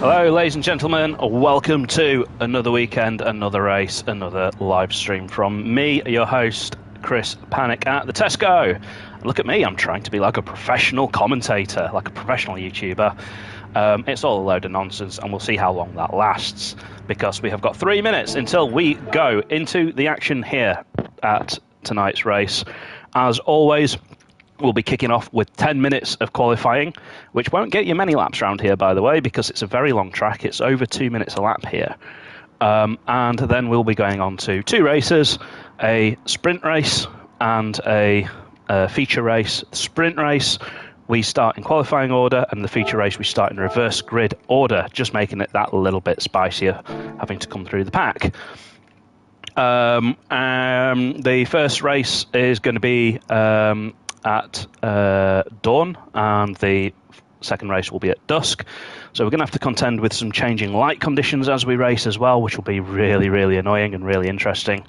Hello, ladies and gentlemen. Welcome to another weekend, another race, another live stream from me, your host, Chris Panic at the Tesco. Look at me, I'm trying to be like a professional commentator, like a professional YouTuber. It's all a load of nonsense, and we'll see how long that lasts, because we have got 3 minutes until we go into the action here at tonight's race. As always, we'll be kicking off with 10 minutes of qualifying, which won't get you many laps around here, by the way, because it's a very long track. It's over 2 minutes a lap here. And then we'll be going on to two races, a sprint race and a feature race. The sprint race, we start in qualifying order, and the feature race, we start in reverse grid order, just making it that little bit spicier, having to come through the pack. The first race is going to be at dawn, and the second race will be at dusk. So we're going to have to contend with some changing light conditions as we race as well, which will be really, really annoying and really interesting,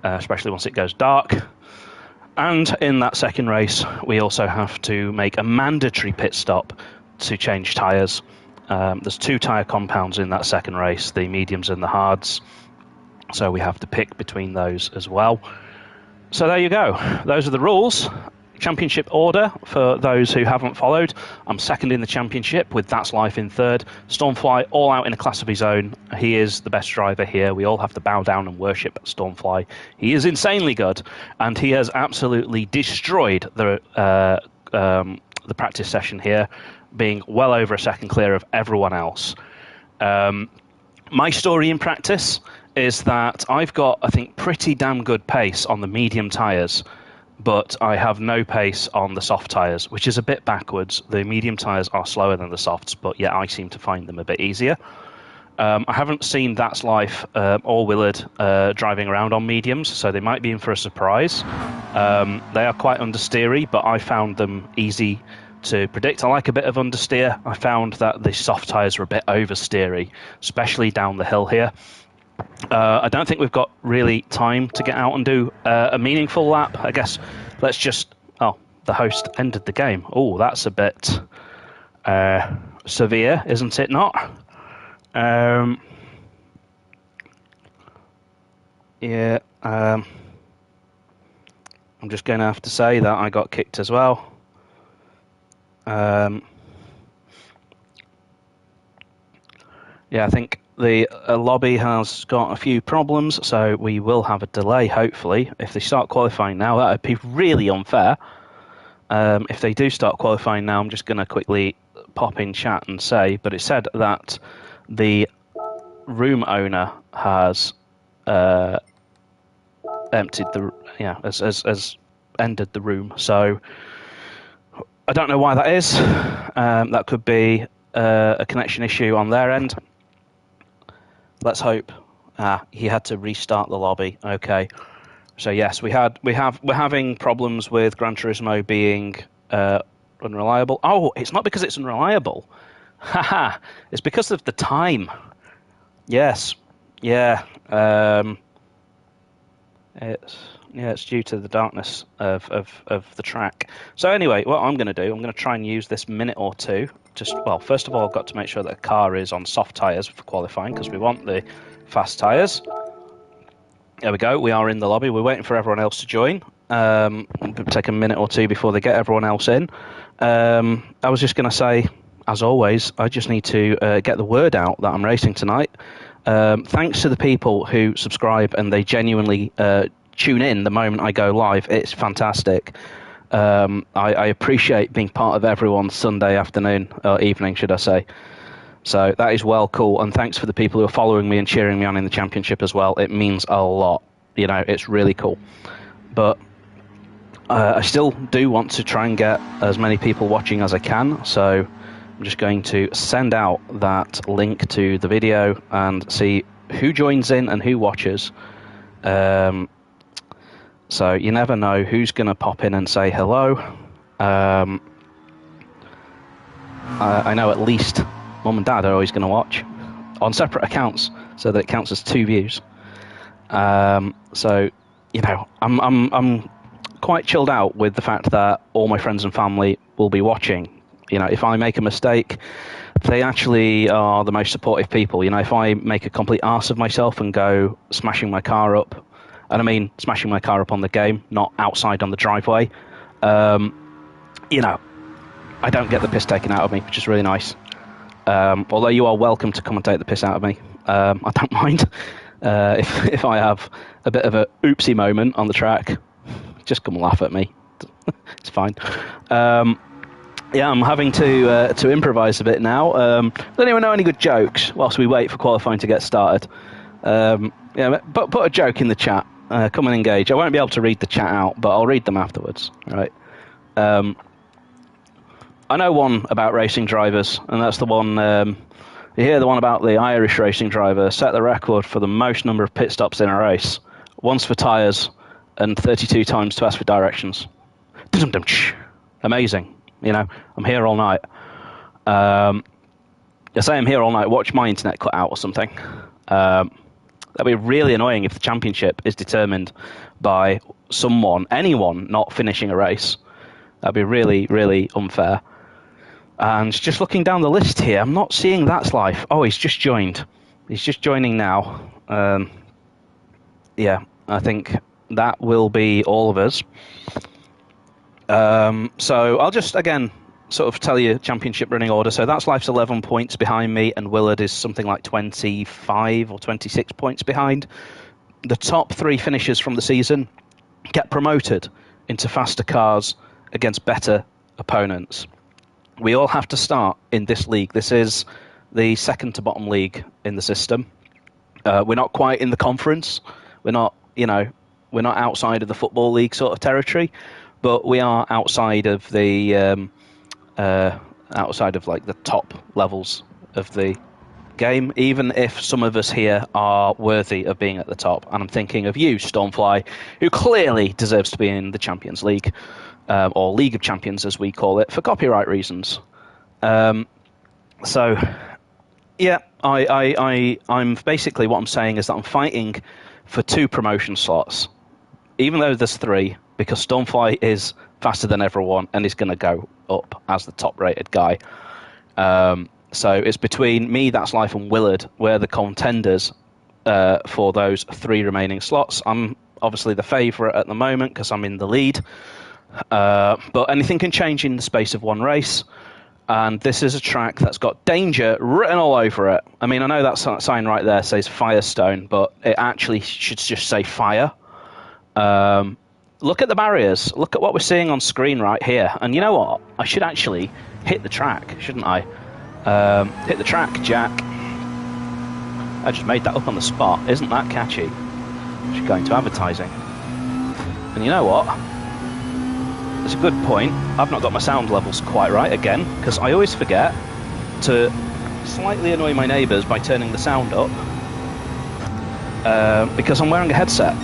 especially once it goes dark. And in that second race, we also have to make a mandatory pit stop to change tyres. There's two tyre compounds in that second race, the mediums and the hards. So we have to pick between those as well. So there you go. Those are the rules. Championship order, for those who haven't followed, I'm second in the championship with That's Life in third. Stormfly all out in a class of his own. He is the best driver here. We all have to bow down and worship Stormfly. He is insanely good, and he has absolutely destroyed the practice session here, being well over a second clear of everyone else. My story in practice is that I've got, I think, pretty damn good pace on the medium tyres, but I have no pace on the soft tyres, which is a bit backwards. The medium tyres are slower than the softs, but yet I seem to find them a bit easier. I haven't seen That's Life or Willard driving around on mediums, so they might be in for a surprise. They are quite understeery, but I found them easy to predict. I like a bit of understeer. I found that the soft tyres are a bit oversteery, especially down the hill here. I don't think we've got really time to get out and do a meaningful lap. I guess let's just... Oh, the host ended the game. Oh, that's a bit severe, isn't it not? Yeah, I'm just going to have to say that I got kicked as well. Yeah, I think the lobby has got a few problems, so we will have a delay, hopefully. If they start qualifying now, that would be really unfair. If they do start qualifying now, I'm just going to quickly pop in chat and say, but it said that the room owner has emptied the... Yeah, has ended the room, so I don't know why that is. That could be a connection issue on their end. Let's hope. He had to restart the lobby. Okay. So yes, we're having problems with Gran Turismo being unreliable. Oh, it's not because it's unreliable. Haha. It's because of the time. Yes. Yeah. It's due to the darkness of the track. So anyway, what I'm going to do, I'm going to try and use this minute or two. Well, first of all, I've got to make sure that the car is on soft tyres for qualifying, because we want the fast tyres. There we go. We are in the lobby. We're waiting for everyone else to join. It'll take a minute or two before they get everyone else in. I was just going to say, as always, I just need to get the word out that I'm racing tonight. Thanks to the people who subscribe and they genuinely tune in the moment I go live. It's fantastic. I appreciate being part of everyone's Sunday afternoon, or evening, should I say. So that is well cool, and thanks for the people who are following me and cheering me on in the championship as well. It means a lot. You know, it's really cool. But I still do want to try and get as many people watching as I can, so I'm just going to send out that link to the video and see who joins in and who watches. So you never know who's going to pop in and say hello. I know at least Mum and Dad are always going to watch on separate accounts, so that it counts as 2 views. So you know, I'm quite chilled out with the fact that all my friends and family will be watching. You know, if I make a mistake, they actually are the most supportive people. You know, if I make a complete arse of myself and go smashing my car up, and I mean smashing my car up on the game, not outside on the driveway, you know, I don't get the piss taken out of me, which is really nice. Although you are welcome to come and take the piss out of me. I don't mind. If I have a bit of a oopsie moment on the track, just come and laugh at me. It's fine. Yeah, I'm having to improvise a bit now. Does anyone know any good jokes whilst we wait for qualifying to get started? Yeah, but put a joke in the chat. Come and engage. I won't be able to read the chat out, but I'll read them afterwards. Right. I know one about racing drivers, and that's the one. You hear the one about the Irish racing driver set the record for the most number of pit stops in a race, once for tyres and 32 times to ask for directions. Amazing. You know, I'm here all night. I say I'm here all night, watch my internet cut out or something. That'd be really annoying if the championship is determined by anyone not finishing a race. That'd be really, really unfair. And just looking down the list here, I'm not seeing That's Life. Oh, he's just joined. He's just joining now. Yeah, I think that will be all of us. So I'll just, again, sort of tell you championship running order. So That's Life's 11 points behind me, and Willard is something like 25 or 26 points behind. The top 3 finishers from the season get promoted into faster cars against better opponents. We all have to start in this league. This is the second to bottom league in the system. We're not quite in the conference. We're not outside of the football league sort of territory, but we are outside of the like the top levels of the game. Even if some of us here are worthy of being at the top, and I'm thinking of you, Stormfly, who clearly deserves to be in the Champions League. Or League of Champions, as we call it, for copyright reasons. So, yeah, I'm basically, what I'm saying is that I'm fighting for 2 promotion slots, even though there's 3, because Stormfly is faster than everyone and is going to go up as the top-rated guy. So it's between me, That's Life, and Willard. We're the contenders for those 3 remaining slots. I'm obviously the favourite at the moment because I'm in the lead. But anything can change in the space of one race, and this is a track that's got danger written all over it. I mean, I know that sign right there says Firestone, but it actually should just say fire. Look at the barriers. Look at what we're seeing on screen right here. And you know what? I should actually hit the track, shouldn't I? Hit the track, Jack. I just made that up on the spot. Isn't that catchy? I should go into advertising. And you know what? It's a good point. I've not got my sound levels quite right again, because I always forget to slightly annoy my neighbours by turning the sound up, because I'm wearing a headset.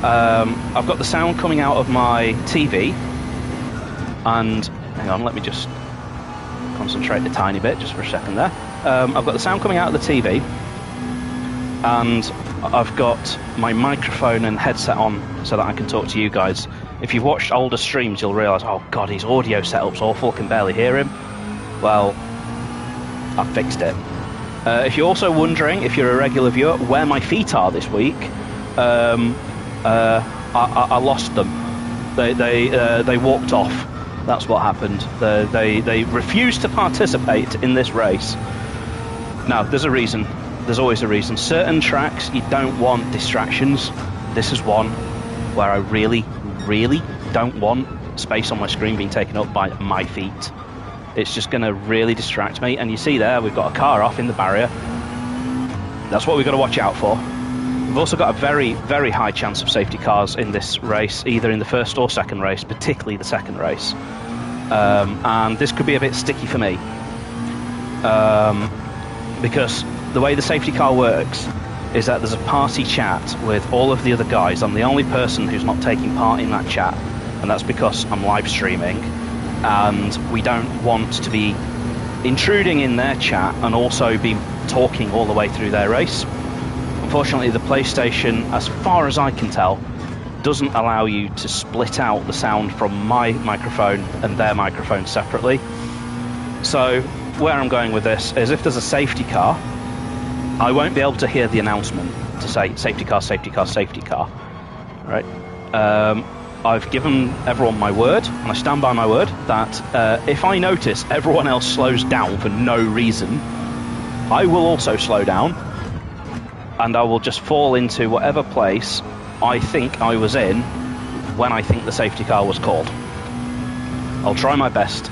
I've got the sound coming out of my TV, and hang on, let me just concentrate a tiny bit just for a second there. I've got the sound coming out of the TV, and I've got my microphone and headset on so that I can talk to you guys. If you've watched older streams, you'll realise, oh god, his audio setup's awful, can barely hear him. Well, I fixed it. If you're also wondering, if you're a regular viewer, where my feet are this week, I lost them. They walked off. That's what happened. They refused to participate in this race. Now, there's a reason. There's always a reason. Certain tracks, you don't want distractions. This is one where I really don't want space on my screen being taken up by my feet. It's just going to really distract me. And you see there, we've got a car off in the barrier. That's what we've got to watch out for. We've also got a very, very high chance of safety cars in this race, either in the first or second race, particularly the second race. And this could be a bit sticky for me. Because the way the safety car works is that there's a party chat with all of the other guys. I'm the only person who's not taking part in that chat, and that's because I'm live streaming, and we don't want to be intruding in their chat and also be talking all the way through their race. Unfortunately, the PlayStation, as far as I can tell, doesn't allow you to split out the sound from my microphone and their microphone separately. So where I'm going with this is if there's a safety car, I won't be able to hear the announcement to say safety car, safety car, safety car. Right? I've given everyone my word, and I stand by my word, that if I notice everyone else slows down for no reason, I will also slow down, and I will just fall into whatever place I think I was in when I think the safety car was called. I'll try my best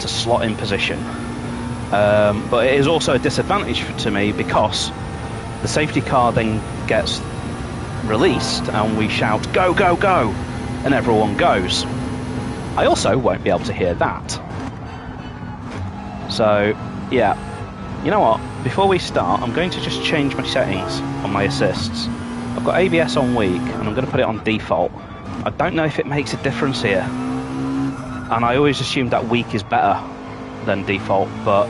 to slot in position. But it is also a disadvantage to me because the safety car then gets released and we shout, go, go, go, and everyone goes. I also won't be able to hear that. So, yeah. You know what? Before we start, I'm going to just change my settings on my assists. I've got ABS on weak, and I'm going to put it on default. I don't know if it makes a difference here. And I always assumed that weak is better than default, but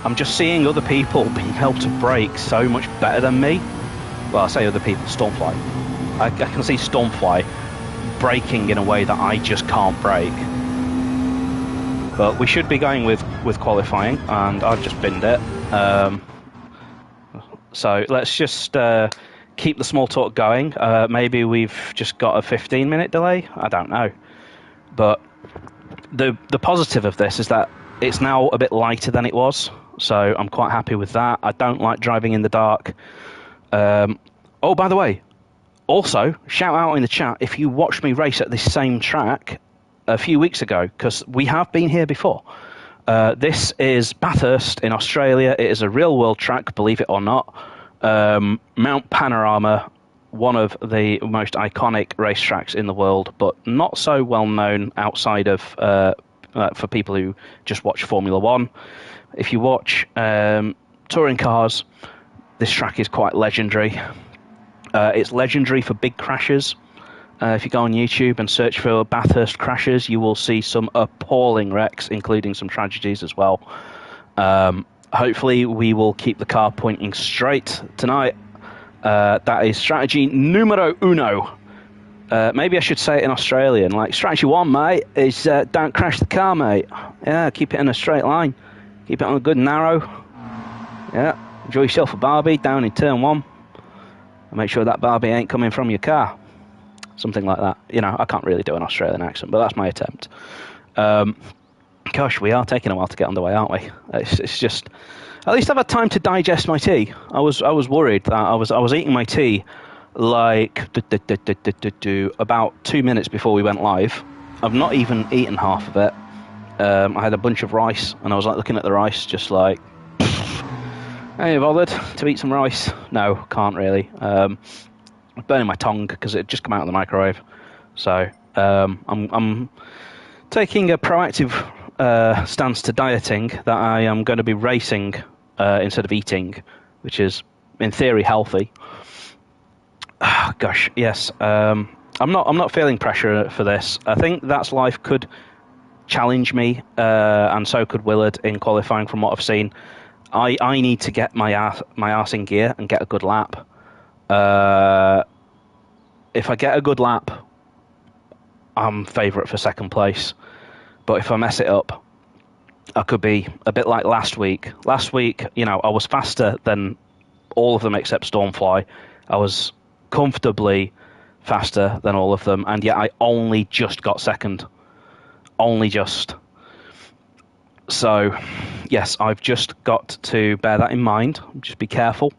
I'm just seeing other people being able to brake so much better than me. Well, I say other people, Stormfly. I can see Stormfly braking in a way that I just can't brake. But we should be going with qualifying, and I've just binned it. So let's just keep the small talk going. Maybe we've just got a 15-minute delay. I don't know. But the positive of this is that it's now a bit lighter than it was, so I'm quite happy with that. I don't like driving in the dark. Oh, by the way, also, shout out in the chat if you watched me race at this same track a few weeks ago, because we have been here before. This is Bathurst in Australia. It is a real-world track, believe it or not. Mount Panorama, one of the most iconic racetracks in the world, but not so well known outside of for people who just watch Formula One. If you watch touring cars, this track is quite legendary. It's legendary for big crashes. If you go on YouTube and search for Bathurst crashes, you will see some appalling wrecks, including some tragedies as well. Hopefully, we will keep the car pointing straight tonight. That is strategy numero uno. Maybe I should say it in Australian. Like, strategy one, mate, is don't crash the car, mate. Yeah, keep it in a straight line. Keep it on a good narrow. Yeah, enjoy yourself a barbie down in turn one. And make sure that barbie ain't coming from your car. Something like that. You know, I can't really do an Australian accent, but that's my attempt. Gosh, we are taking a while to get underway, aren't we? It's just... At least I've had time to digest my tea. I was worried that I was eating my tea like about 2 minutes before we went live. I've not even eaten half of it. I had a bunch of rice, and I was like looking at the rice, just like, ain't you bothered to eat some rice? No, can't really. I'm burning my tongue because it just come out of the microwave. So I'm taking a proactive stance to dieting that I am going to be racing instead of eating, which is in theory healthy. Gosh, yes. I'm not feeling pressure for this. I think That's Life could challenge me, and so could Willard in qualifying from what I've seen. I need to get my arse in gear and get a good lap. If I get a good lap, I'm favourite for second place. But if I mess it up, I could be a bit like last week. Last week, you know, I was faster than all of them except Stormfly. I was comfortably faster than all of them, and yet I only just got second. Only just. So, yes, I've just got to bear that in mind. Just be careful.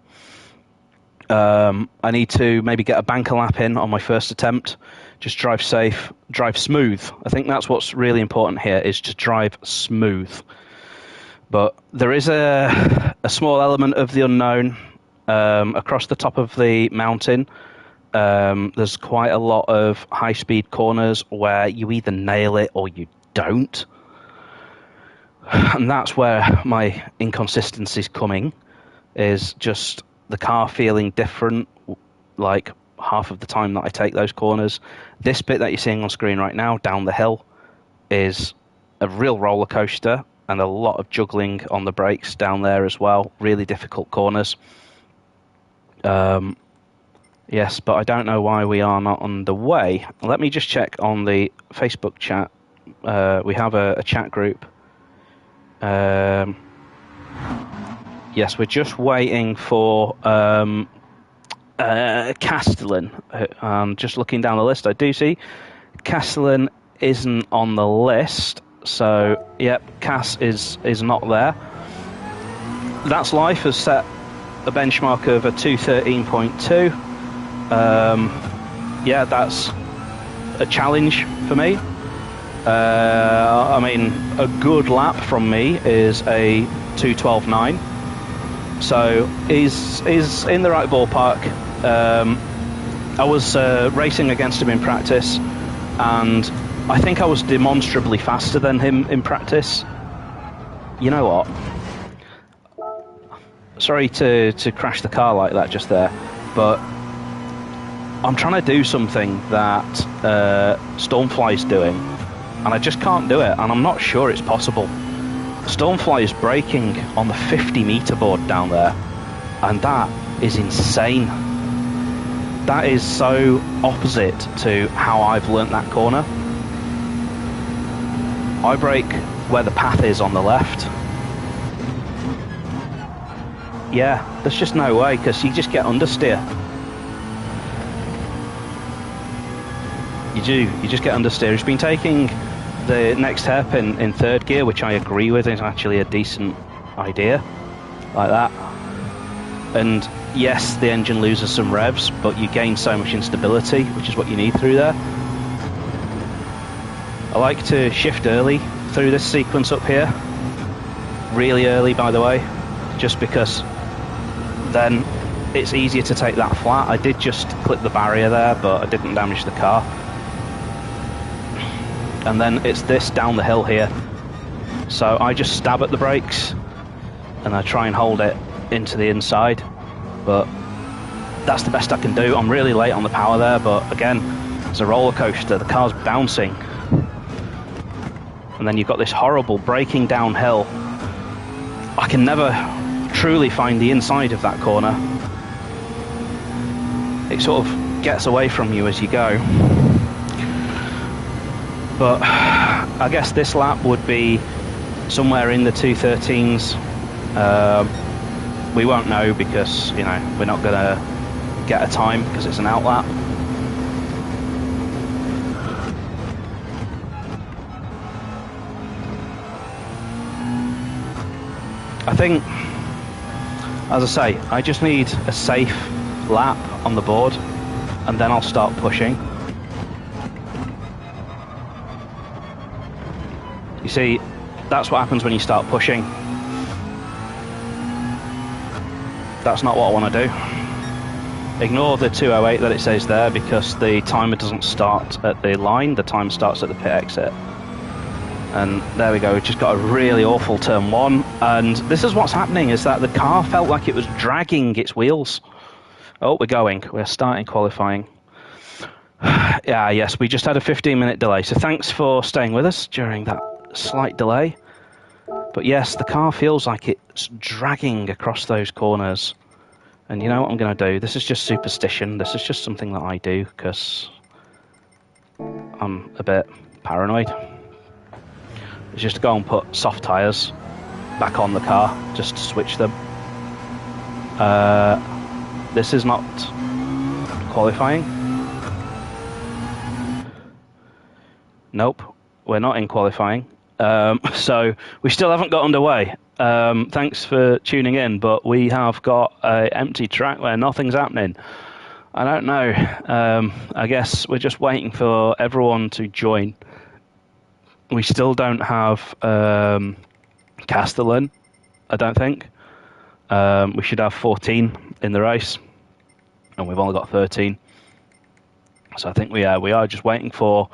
I need to maybe get a banker lap in on my first attempt. Just drive safe, drive smooth. I think that's what's really important here, is to drive smooth. But there is a small element of the unknown across the top of the mountain. There's quite a lot of high-speed corners where you either nail it or you don't. And that's where my inconsistency's coming, is just the car feeling different, like half of the time that I take those corners. This bit that you're seeing on screen right now, down the hill, is a real roller coaster, and a lot of juggling on the brakes down there as well. Really difficult corners. Yes, but I don't know why we are not underway. Let me just check on the Facebook chat. We have a chat group. Yes, we're just waiting for Castellan. Just looking down the list, I do see Castellan isn't on the list. So, yep, Cass is not there. That's Life has set a benchmark of a 2:13.2. Yeah, that's a challenge for me. I mean, a good lap from me is a 2:12.9. So he's in the right ballpark. I was racing against him in practice, and I think I was demonstrably faster than him in practice. You know what? Sorry to crash the car like that just there, but I'm trying to do something that Stormfly's doing, and I just can't do it, and I'm not sure it's possible. Stormfly is braking on the 50-meter board down there, and that is insane. That is so opposite to how I've learnt that corner. I brake where the path is on the left. Yeah, there's just no way, because you just get understeer. You just get understeer. He's been taking the next hairpin in third gear, which I agree with is actually a decent idea, like that. And yes, the engine loses some revs, but you gain so much instability, which is what you need through there. I like to shift early through this sequence up here. Really early, by the way, just because then it's easier to take that flat. I did just clip the barrier there, but I didn't damage the car. And then it's this down the hill here. So I just stab at the brakes and I try and hold it into the inside. But that's the best I can do. I'm really late on the power there, but again, it's a roller coaster. The car's bouncing. And then you've got this horrible braking downhill. I can never truly find the inside of that corner. It sort of gets away from you as you go. But I guess this lap would be somewhere in the 2:13s. We won't know because, you know, we're not going to get a time because it's an out lap. I think, as I say, I just need a safe lap on the board and then I'll start pushing. You see, that's what happens when you start pushing. That's not what I want to do. Ignore the 2:08 that it says there because the timer doesn't start at the line, the timer starts at the pit exit. And there we go, we've just got a really awful turn one. And this is what's happening, is that the car felt like it was dragging its wheels. Oh, we're starting qualifying. Yeah, yes, we just had a 15-minute delay. So thanks for staying with us during that slight delay. But yes, the car feels like it's dragging across those corners. And you know what I'm going to do? This is just superstition. This is just something that I do because I'm a bit paranoid. It's just to go and put soft tyres back on the car, just to switch them. This is not qualifying. Nope, we're not in qualifying. So we still haven't got underway. Thanks for tuning in, but we have got an empty track where nothing's happening. I don't know. I guess we're just waiting for everyone to join. We still don't have Castellan, I don't think. We should have 14 in the race, and we've only got 13. So I think we are just waiting for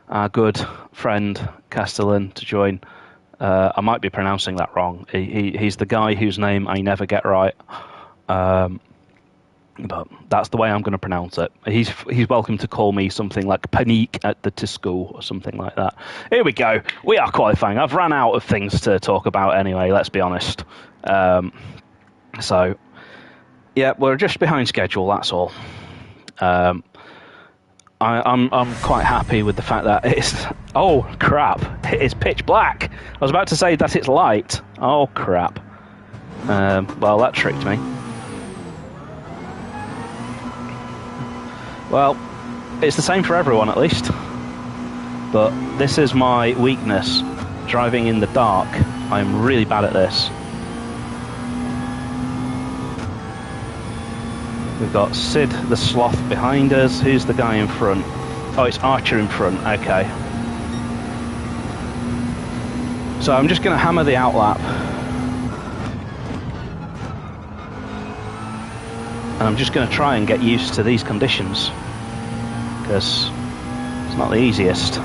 our good friend Castellan to join. I might be pronouncing that wrong. He's the guy whose name I never get right. But that's the way I'm going to pronounce it. He's welcome to call me something like Panique at the Tisco or something like that. Here we go. We are qualifying. I've run out of things to talk about anyway, let's be honest. So, yeah, we're just behind schedule, that's all. I'm quite happy with the fact that it's... Oh, crap. it's pitch black. I was about to say that it's light. Oh crap. Well, that tricked me. Well, it's the same for everyone at least. But this is my weakness, driving in the dark. I'm really bad at this. We've got Sid the Sloth behind us. Who's the guy in front? Oh, it's Archer in front. Okay. So I'm just going to hammer the outlap. And I'm just going to try and get used to these conditions, because it's not the easiest.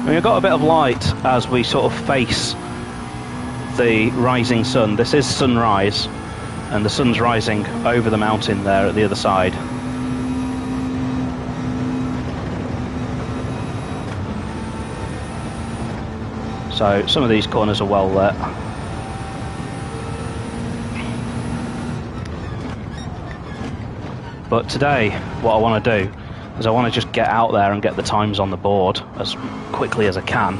We've got a bit of light as we sort of face the rising sun. This is sunrise, and the sun's rising over the mountain there at the other side. So some of these corners are well lit. But today, what I want to do is I want to just get out there and get the times on the board as quickly as I can.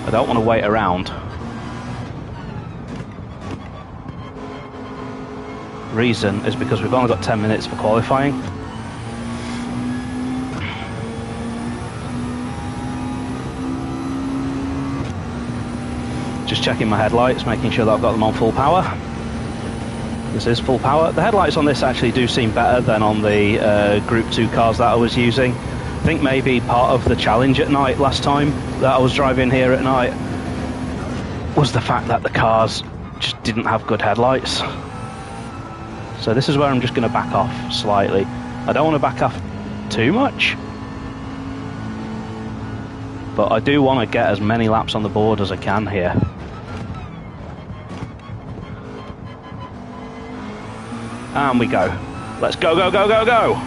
I don't want to wait around. Reason is because we've only got 10 minutes for qualifying. Just checking my headlights, making sure that I've got them on full power. This is full power. The headlights on this actually do seem better than on the Group 2 cars that I was using. I think maybe part of the challenge at night last time that I was driving here at night was the fact that the cars just didn't have good headlights. So this is where I'm just going to back off slightly. I don't want to back off too much, but I do want to get as many laps on the board as I can here. And we go. Let's go, go, go, go, go!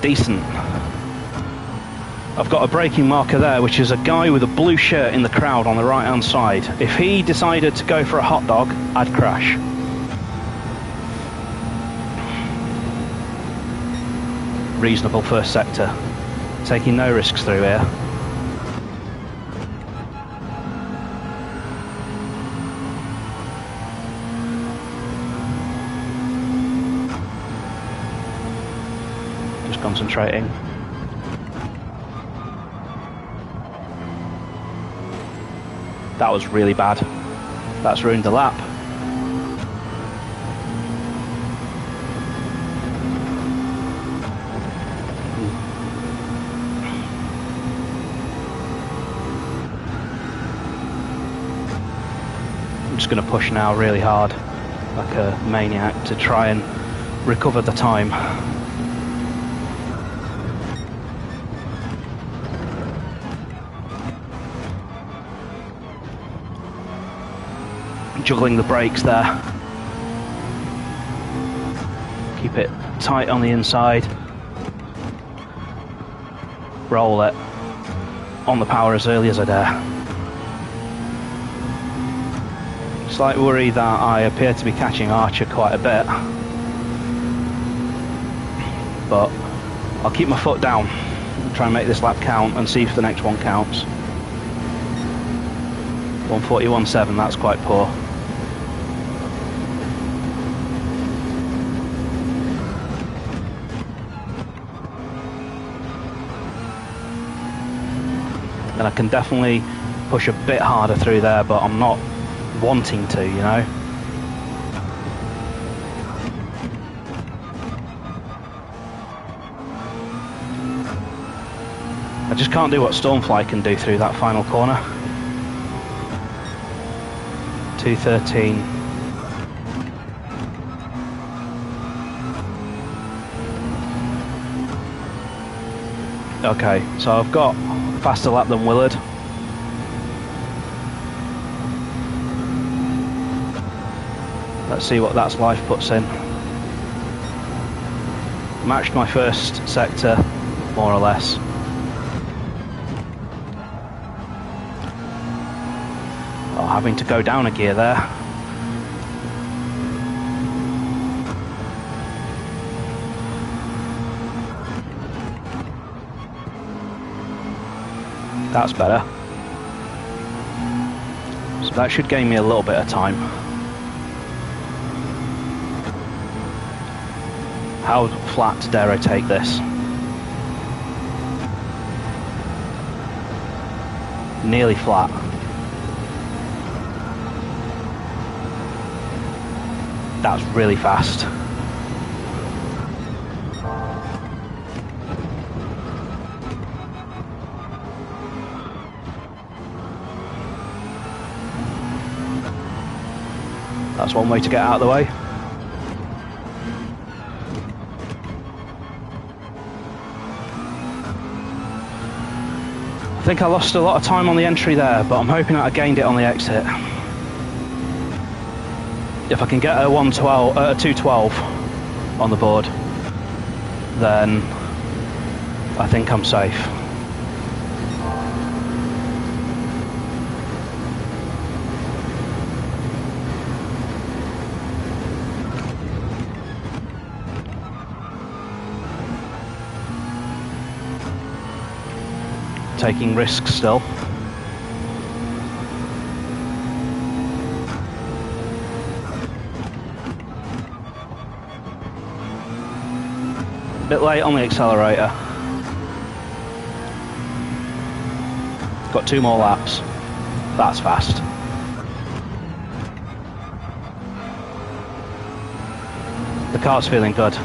Decent. I've got a braking marker there, which is a guy with a blue shirt in the crowd on the right hand side. If he decided to go for a hot dog, I'd crash. Reasonable first sector. Taking no risks through here. Just concentrating. That was really bad. That's ruined the lap. I'm just going to push now really hard, like a maniac, to try and recover the time. Juggling the brakes there. Keep it tight on the inside. Roll it on the power as early as I dare. Slight worry that I appear to be catching Archer quite a bit, but I'll keep my foot down and try and make this lap count and see if the next one counts. 141.7, that's quite poor. And I can definitely push a bit harder through there, but I'm not wanting to, you know. I just can't do what Stormfly can do through that final corner. 213. Okay, so I've got faster lap than Willard. Let's see what that's life puts in. Matched my first sector, more or less. Oh, having to go down a gear there. That's better. So that should gain me a little bit of time. How flat dare I take this? Nearly flat. That's really fast. That's one way to get out of the way. I think I lost a lot of time on the entry there, but I'm hoping that I gained it on the exit. If I can get a 212 on the board, then I think I'm safe. Taking risks still. Bit late on the accelerator. Got 2 more laps. That's fast. The car's feeling good.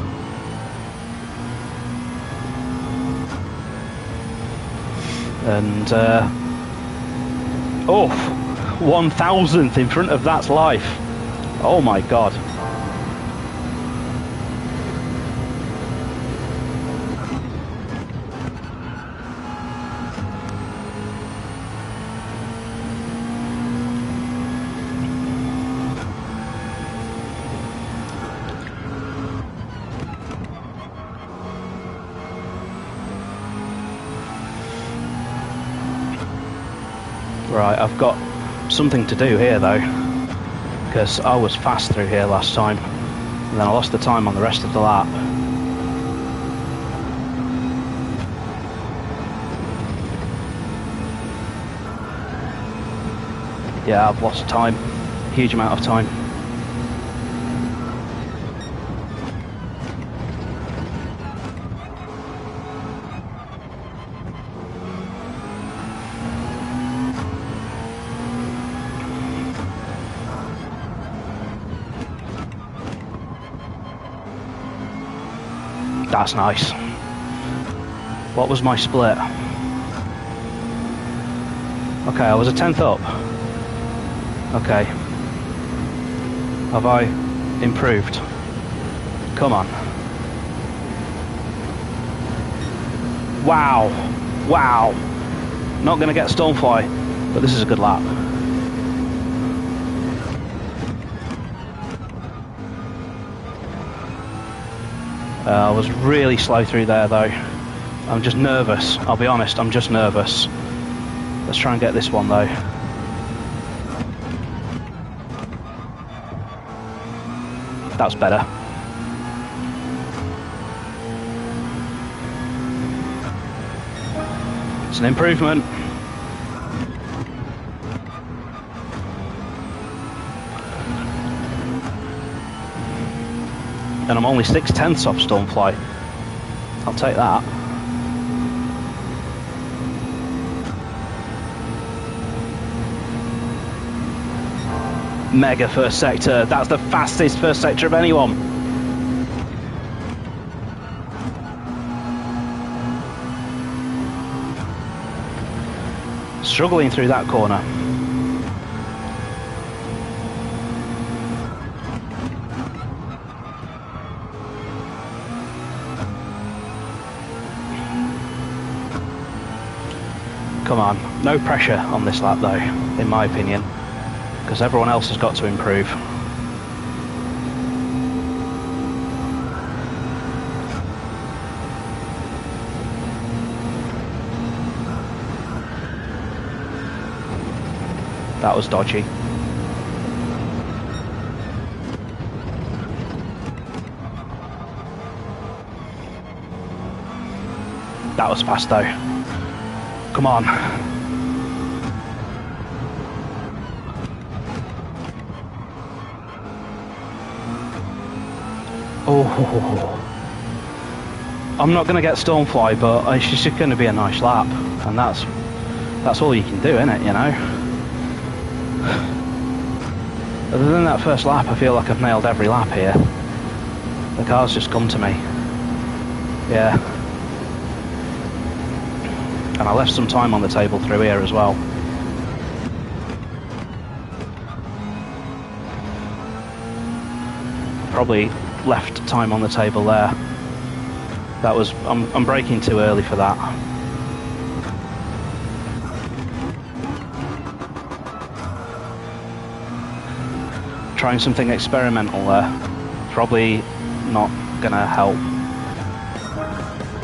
And oh, 1,000th in front of that's life. Oh my god. Right, I've got something to do here though, because I was fast through here last time, and then I lost the time on the rest of the lap. Yeah, I've lost time, huge amount of time. That's nice. What was my split? Okay, I was a 10th up. Okay. Have I improved? Come on. Wow. Wow. Not going to get Stonefly, but this is a good lap. I was really slow through there though. I'm just nervous, I'll be honest, I'm just nervous. Let's try and get this one though. That's better. It's an improvement. And I'm only 6/10 off Stonefly. I'll take that. Mega first sector. That's the fastest first sector of anyone. Struggling through that corner. Come on, no pressure on this lap though, in my opinion, because everyone else has got to improve. That was dodgy. That was fast though. Come on. Oh. I'm not going to get Stormfly, but it's just going to be a nice lap. And that's all you can do, isn't it, you know? Other than that first lap, I feel like I've nailed every lap here. The car's just come to me. Yeah. And I left some time on the table through here as well. Probably left time on the table there. That was... I'm braking too early for that. Trying something experimental there. Probably not gonna help.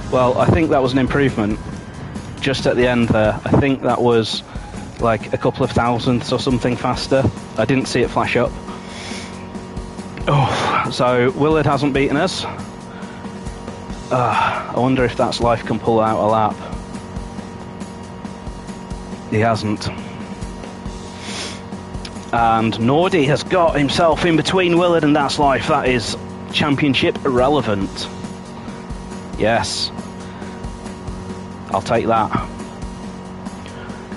Well, I think that was an improvement. Just at the end there, I think that was like a couple of thousandths or something faster. I didn't see it flash up. Oh, so Willard hasn't beaten us. I wonder if that's life can pull out a lap. He hasn't. And Nordy has got himself in between Willard and That's Life. That is championship irrelevant. Yes. I'll take that.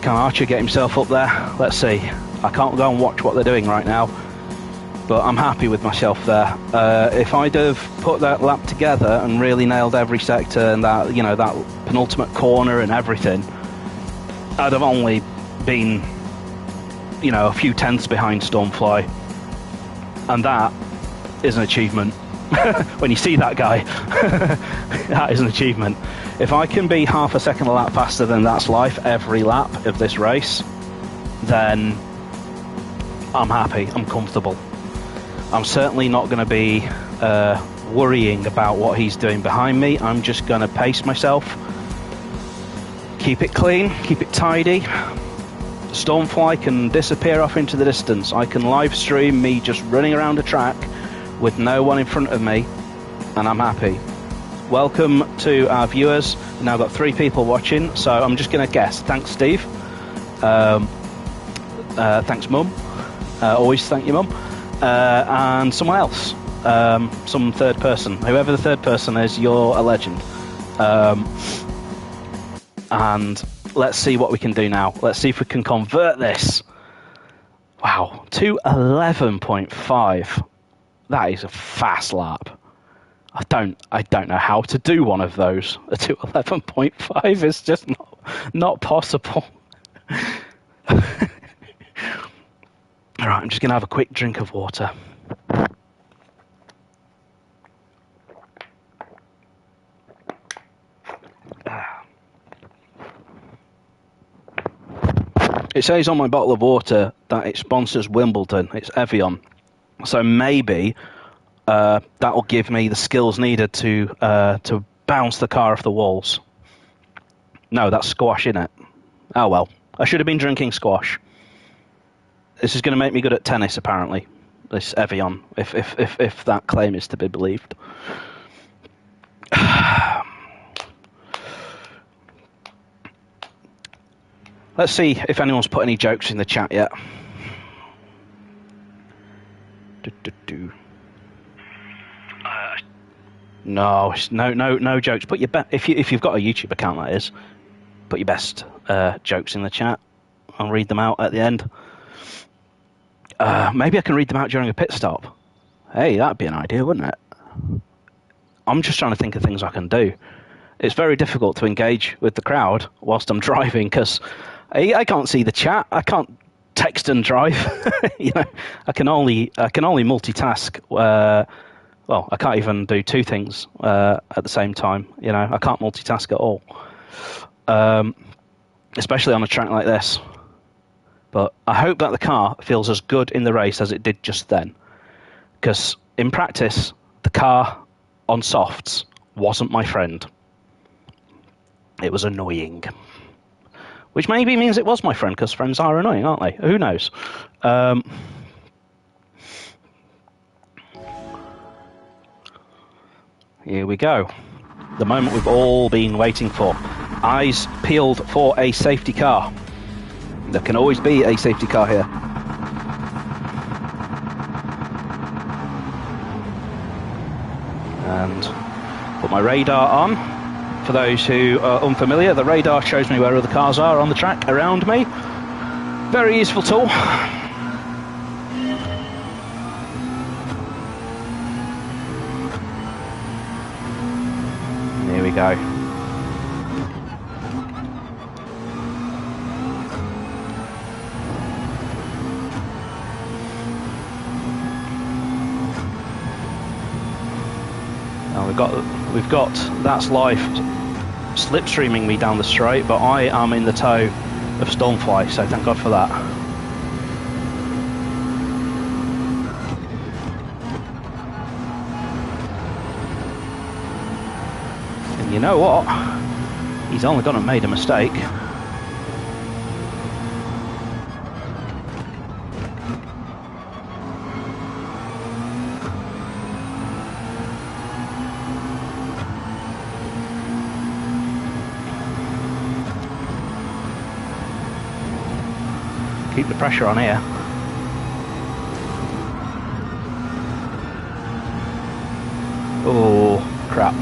Can Archer get himself up there? Let's see. I can't go and watch what they're doing right now, but I'm happy with myself there. If I'd have put that lap together and really nailed every sector and that, you know, that penultimate corner and everything, I'd have only been, you know, a few tenths behind Stormfly, and that is an achievement. When you see that guy, that is an achievement. If I can be half a second a lap faster than That's Life every lap of this race, then I'm happy, I'm comfortable. I'm certainly not going to be worrying about what he's doing behind me. I'm just going to pace myself, keep it clean, keep it tidy. Stormfly can disappear off into the distance. I can live stream me just running around a track with no one in front of me, and I'm happy. Welcome to our viewers. We've now got 3 people watching, so I'm just going to guess. Thanks, Steve. Thanks, Mum. Always thank you, Mum. And someone else. Some third person. Whoever the third person is, you're a legend. And let's see what we can do now. Let's see if we can convert this. Wow, to 11.5. That is a fast lap. I don't know how to do one of those. A 2:11.5 is just not possible. All right, I'm just gonna have a quick drink of water. It says on my bottle of water that it sponsors Wimbledon. It's Evian, so maybe that will give me the skills needed to bounce the car off the walls. No, that's squash, innit? Oh well, I should have been drinking squash. This is going to make me good at tennis, apparently. This Evian, if that claim is to be believed. Let's see if anyone's put any jokes in the chat yet. No jokes. Put your if you've got a YouTube account, that is, put your best jokes in the chat. I'll read them out at the end. Maybe I can read them out during a pit stop. Hey, that'd be an idea, wouldn't it? I'm just trying to think of things I can do. It's very difficult to engage with the crowd whilst I'm driving because I can't see the chat. I can't text and drive. You know, I can only multitask. Well, I can't even do 2 things at the same time. You know, I can't multitask at all, especially on a track like this. But I hope that the car feels as good in the race as it did just then, because in practice, the car on softs wasn't my friend. It was annoying. Which maybe means it was my friend, because friends are annoying, aren't they? Who knows? Here we go. The moment we've all been waiting for. Eyes peeled for a safety car. There can always be a safety car here. And put my radar on. For those who are unfamiliar, the radar shows me where other cars are on the track around me. Very useful tool. Here we go. Now we've got That's Life slipstreaming me down the straight, but I am in the tow of Stormfly, so thank God for that. And you know what? He's only gone and made a mistake. Keep the pressure on here. Oh, crap.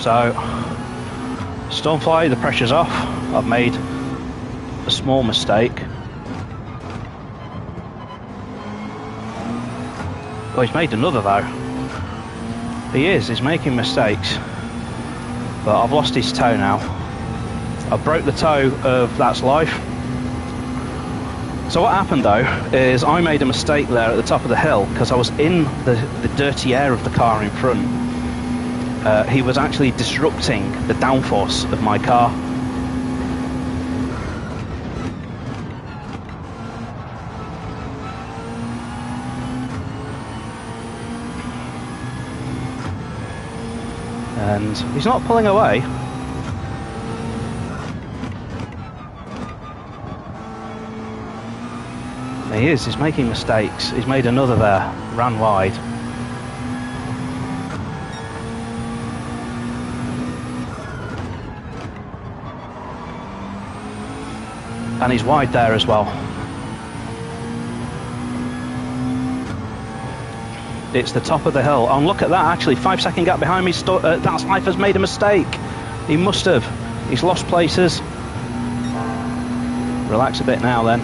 So, Stormfly, the pressure's off. I've made a small mistake. Oh, he's made another though. He's making mistakes. But I've lost his toe now. I broke the toe of That's Life. So what happened though is I made a mistake there at the top of the hill because I was in the dirty air of the car in front. He was actually disrupting the downforce of my car. And he's not pulling away. He's making mistakes. He's made another there, ran wide. And he's wide there as well. It's the top of the hill. Oh, look at that, actually. 5-second gap behind me. That's Life has made a mistake. He must have. He's lost places. Relax a bit now, then.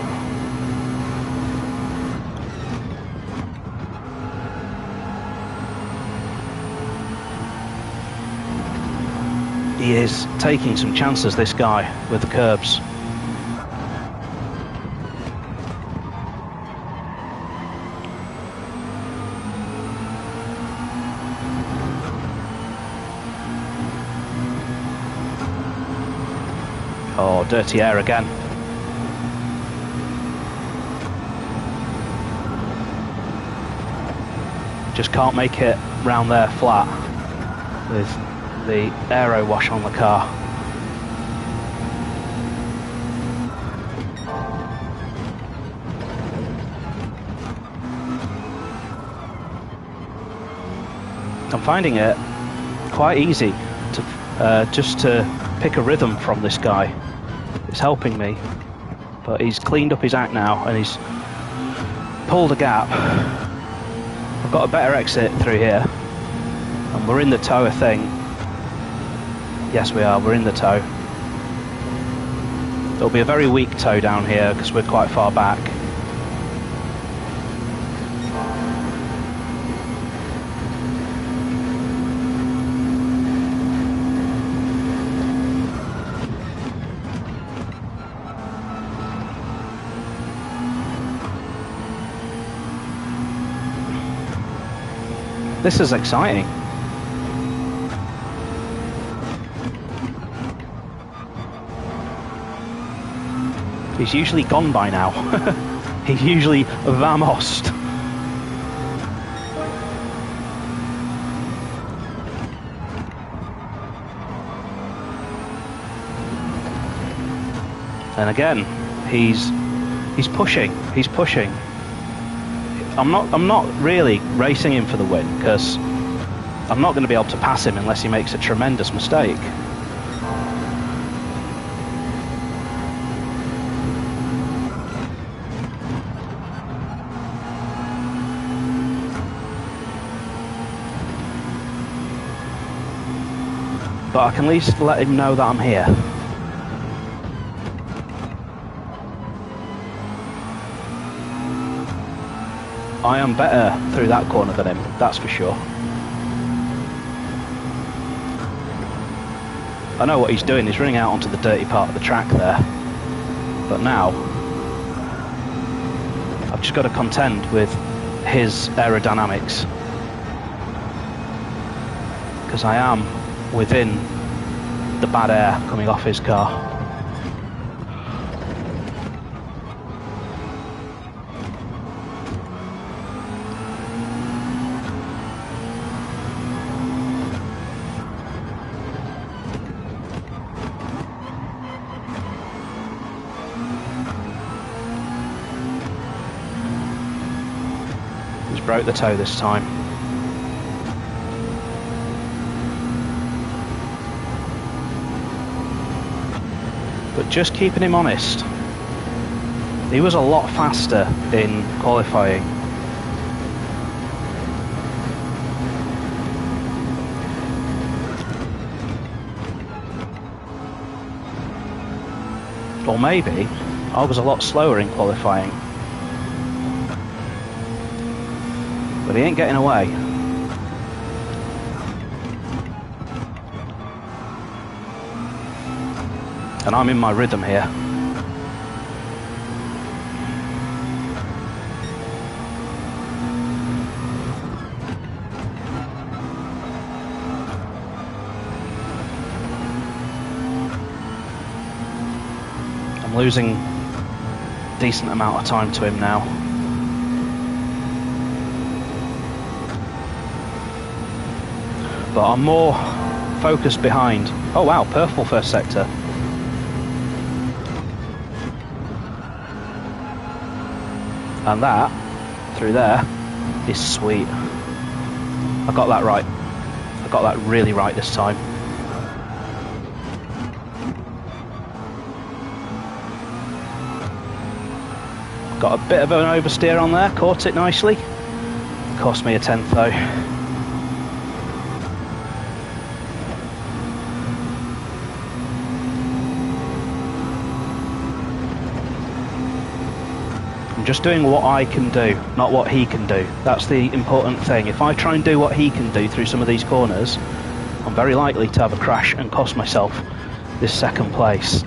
He is taking some chances, this guy, with the curbs. Oh, dirty air again. Just can't make it round there flat with the aero wash on the car. I'm finding it quite easy to just to pick a rhythm from this guy. It's helping me, but he's cleaned up his act now and he's pulled a gap. I've got a better exit through here and we're in the tow, I think. Yes, we are, we're in the tow. There'll be a very weak tow down here because we're quite far back. This is exciting. He's usually gone by now. He's usually vamoosed. And again, he's pushing. He's pushing. I'm not really racing him for the win, because I'm not going to be able to pass him unless he makes a tremendous mistake. But I can at least let him know that I'm here. I am better through that corner than him, that's for sure. I know what he's doing, he's running out onto the dirty part of the track there. But now, I've just got to contend with his aerodynamics. Because I am within the bad air coming off his car. He's broke the toe this time. But just keeping him honest, he was a lot faster in qualifying. Or maybe I was a lot slower in qualifying. But he ain't getting away. And I'm in my rhythm here. I'm losing a decent amount of time to him now. But I'm more focused behind. Oh wow, purple first sector. And that, through there, is sweet. I got that right. I got that really right this time. Got a bit of an oversteer on there, caught it nicely. Cost me a tenth though. Just doing what I can do, not what he can do. That's the important thing. If I try and do what he can do through some of these corners, I'm very likely to have a crash and cost myself this second place.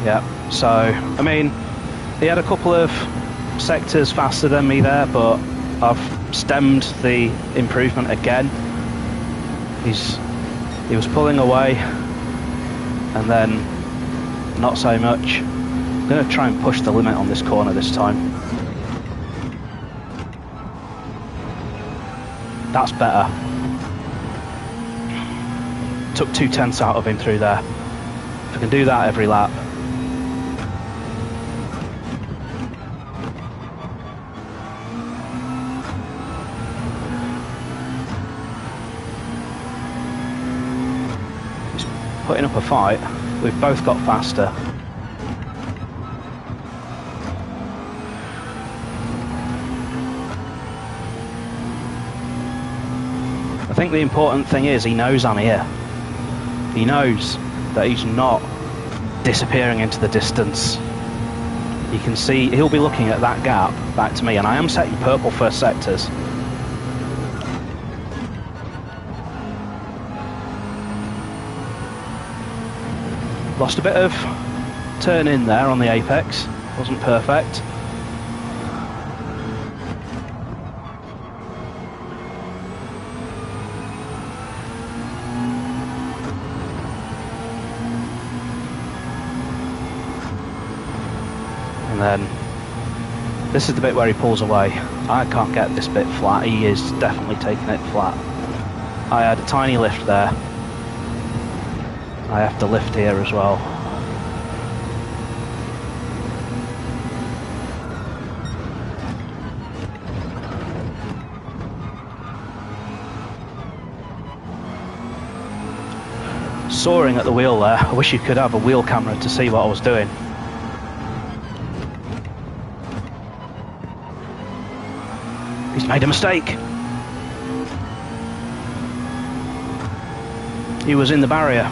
Yeah, so, I mean, he had a couple of sectors faster than me there, but I've stemmed the improvement again. He was pulling away, and then not so much. I'm going to try and push the limit on this corner this time. That's better. Took 2/10 out of him through there. If I can do that every lap. Putting up a fight, we've both got faster. I think the important thing is he knows I'm here. He knows that he's not disappearing into the distance. You can see he'll be looking at that gap back to me, and I am setting purple first sectors. Lost a bit of turn in there on the apex, wasn't perfect. And then this is the bit where he pulls away. I can't get this bit flat. He is definitely taking it flat. I had a tiny lift there. I have to lift here as well. Soaring at the wheel there. I wish you could have a wheel camera to see what I was doing. He's made a mistake. He was in the barrier.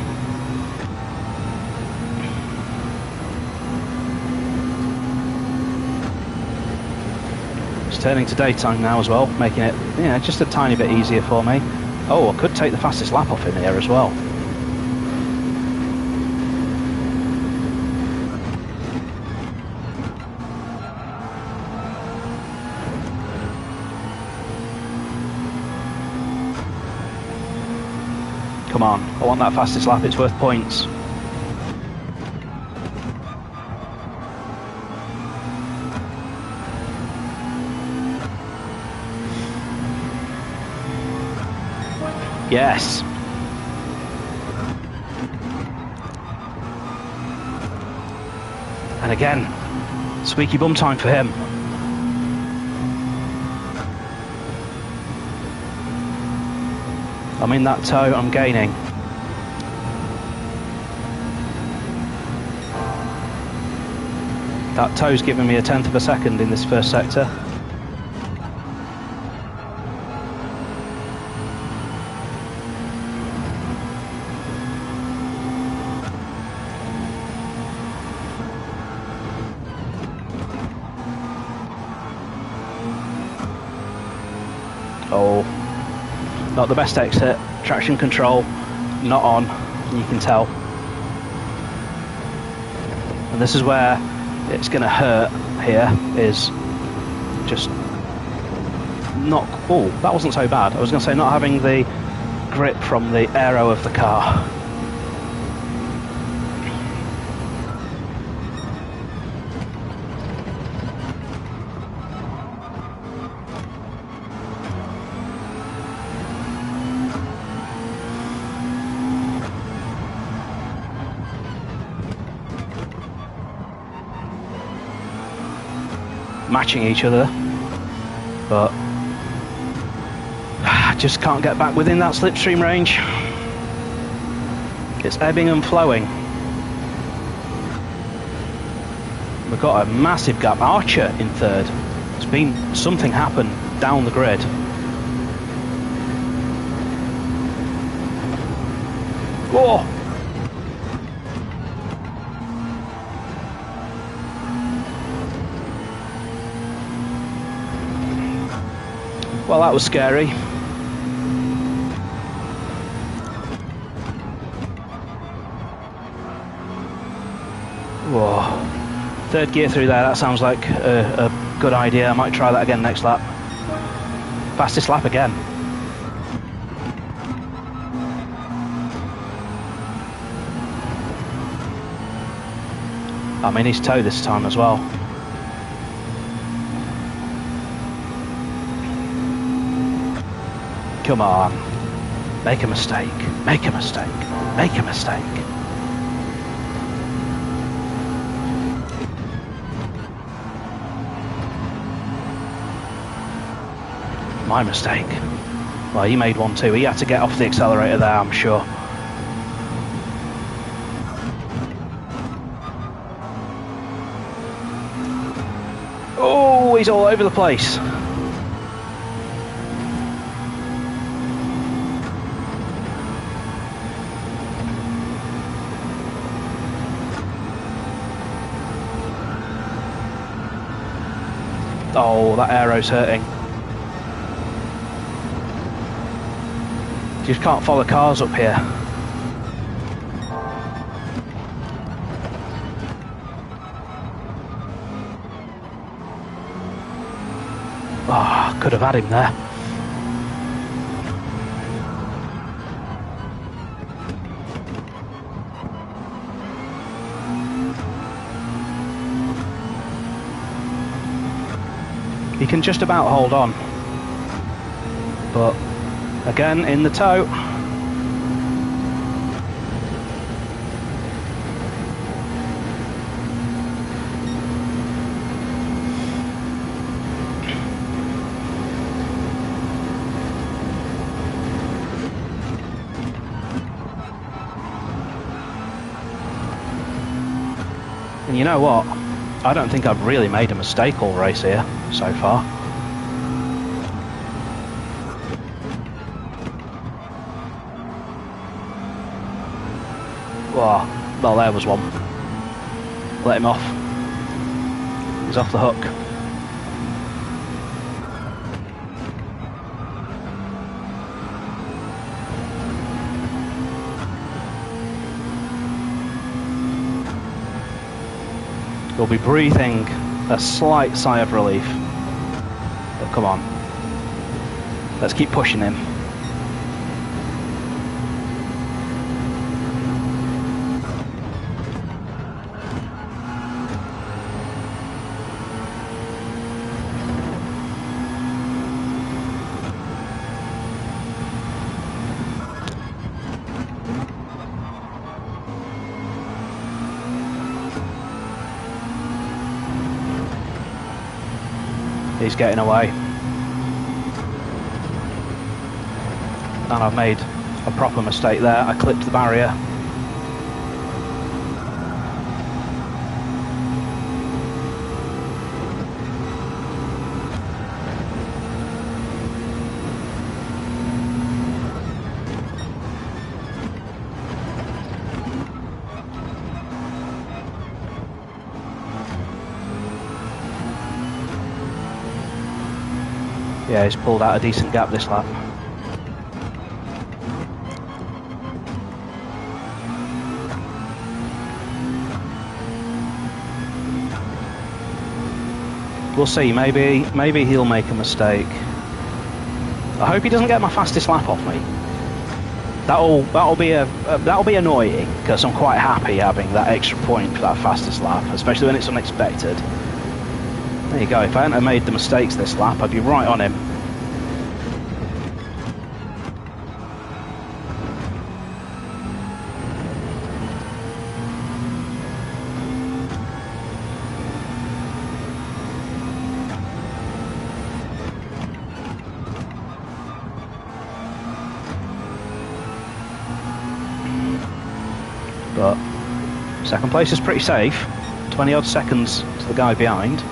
It's turning to daytime now as well, making it, yeah, just a tiny bit easier for me. Oh, I could take the fastest lap off him here as well. Come on, I want that fastest lap, it's worth points. Yes. And again, squeaky bum time for him. I'm in that toe, I'm gaining. That toe's giving me 1/10 of a second in this first sector. Oh. Not the best exit, traction control not on, you can tell. And this is where it's going to hurt here, is just not, oh, that wasn't so bad. I was going to say not having the grip from the aero of the car. Matching each other, but I just can't get back within that slipstream range. It's ebbing and flowing. We've got a massive gap. Archer in third. It's been something happened down the grid. Whoa! Well, that was scary. Whoa. Third gear through there, that sounds like a good idea. I might try that again next lap. Fastest lap again. I'm in his toe this time as well. Come on, make a mistake, make a mistake, make a mistake. My mistake. Well, he made one too. He had to get off the accelerator there, I'm sure. Oh, he's all over the place. Oh, that aero's hurting. You just can't follow cars up here. could have had him there. He can just about hold on, but again in the tow. And you know what? I don't think I've really made a mistake all race here so far. Oh, well, there was one. Let him off. He's off the hook. You'll be breathing a slight sigh of relief. But come on. Let's keep pushing him. He's getting away. And I've made a proper mistake there. I clipped the barrier. Yeah, he's pulled out a decent gap this lap. We'll see, maybe he'll make a mistake. I hope he doesn't get my fastest lap off me. That'll be annoying, because I'm quite happy having that extra point for that fastest lap, especially when it's unexpected. There you go, if I hadn't have made the mistakes this lap, I'd be right on him. But second place is pretty safe, 20 odd seconds to the guy behind.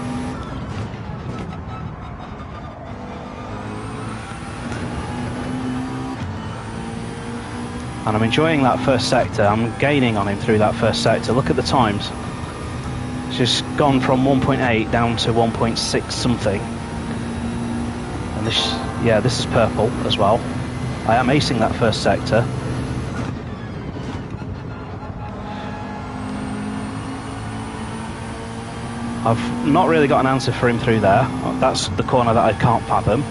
And I'm enjoying that first sector. I'm gaining on him through that first sector. Look at the times. It's just gone from 1.8 down to 1.6 something. And this is purple as well. I am acing that first sector. I've not really got an answer for him through there. That's the corner that I can't fathom.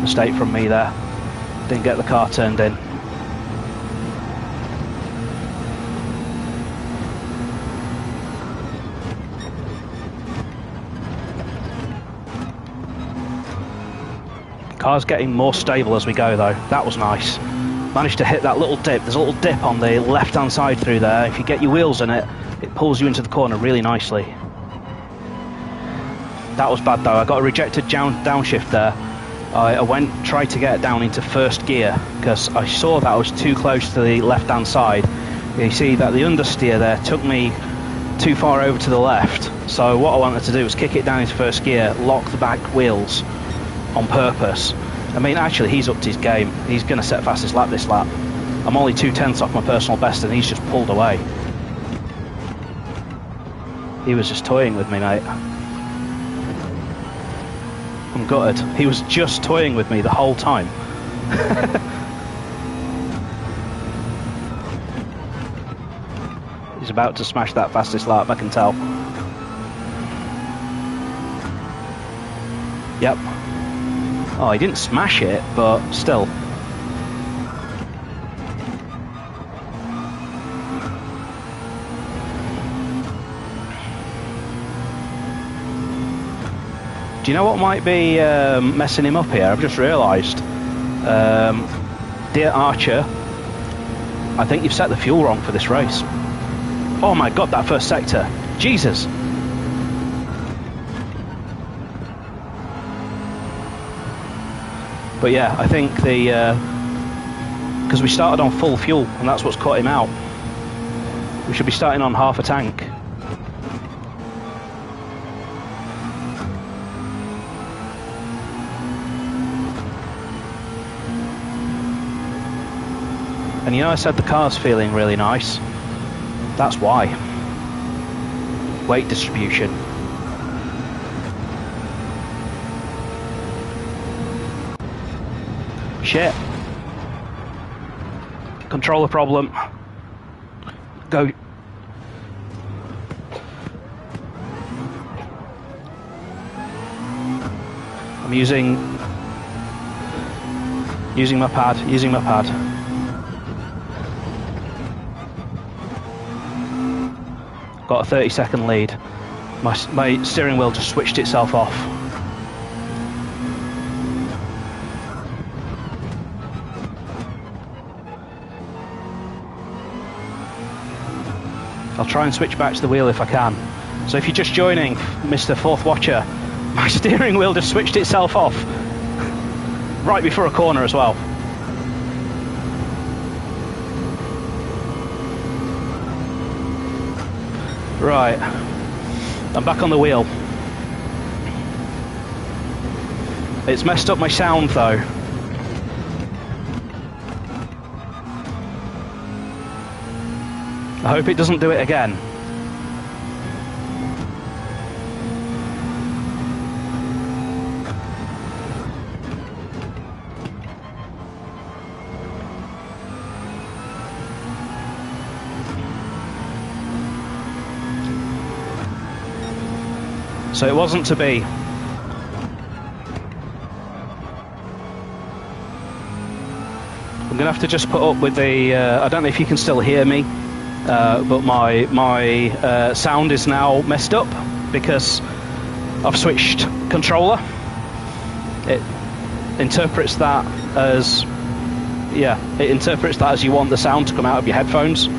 Mistake from me there. Didn't get the car turned in. Car's getting more stable as we go though. That was nice. Managed to hit that little dip. There's a little dip on the left hand side through there. If you get your wheels in it, it pulls you into the corner really nicely. That was bad though. I got a rejected downshift there. I tried to get down into first gear because I saw that I was too close to the left hand side. You see that the understeer there took me too far over to the left. So what I wanted to do was kick it down into first gear, lock the back wheels on purpose. I mean, actually, he's upped his game. He's going to set fastest lap this lap. I'm only 2/10 off my personal best, and he's just pulled away. He was just toying with me, mate. I'm gutted. He was just toying with me the whole time. He's about to smash that fastest lap, I can tell. Yep. Oh, he didn't smash it, but still. Do you know what might be messing him up here? I've just realised. Dear Archer, I think you've set the fuel wrong for this race. Oh my god, that first sector. Jesus. But yeah, I think because we started on full fuel and that's what's caught him out. We should be starting on half a tank. And you know I said the car's feeling really nice? That's why. Weight distribution. Shit. Controller problem. Go. I'm using my pad. Got a 30-second lead. My steering wheel just switched itself off. I'll try and switch back to the wheel if I can. So if you're just joining, Mr. Fourth Watcher, my steering wheel just switched itself off. Right before a corner as well. Right, I'm back on the wheel. It's messed up my sound though. I hope it doesn't do it again. So it wasn't to be. I'm gonna have to just put up with the. I don't know if you can still hear me, but my sound is now messed up because I've switched controller. It interprets that as it interprets that as you want the sound to come out of your headphones.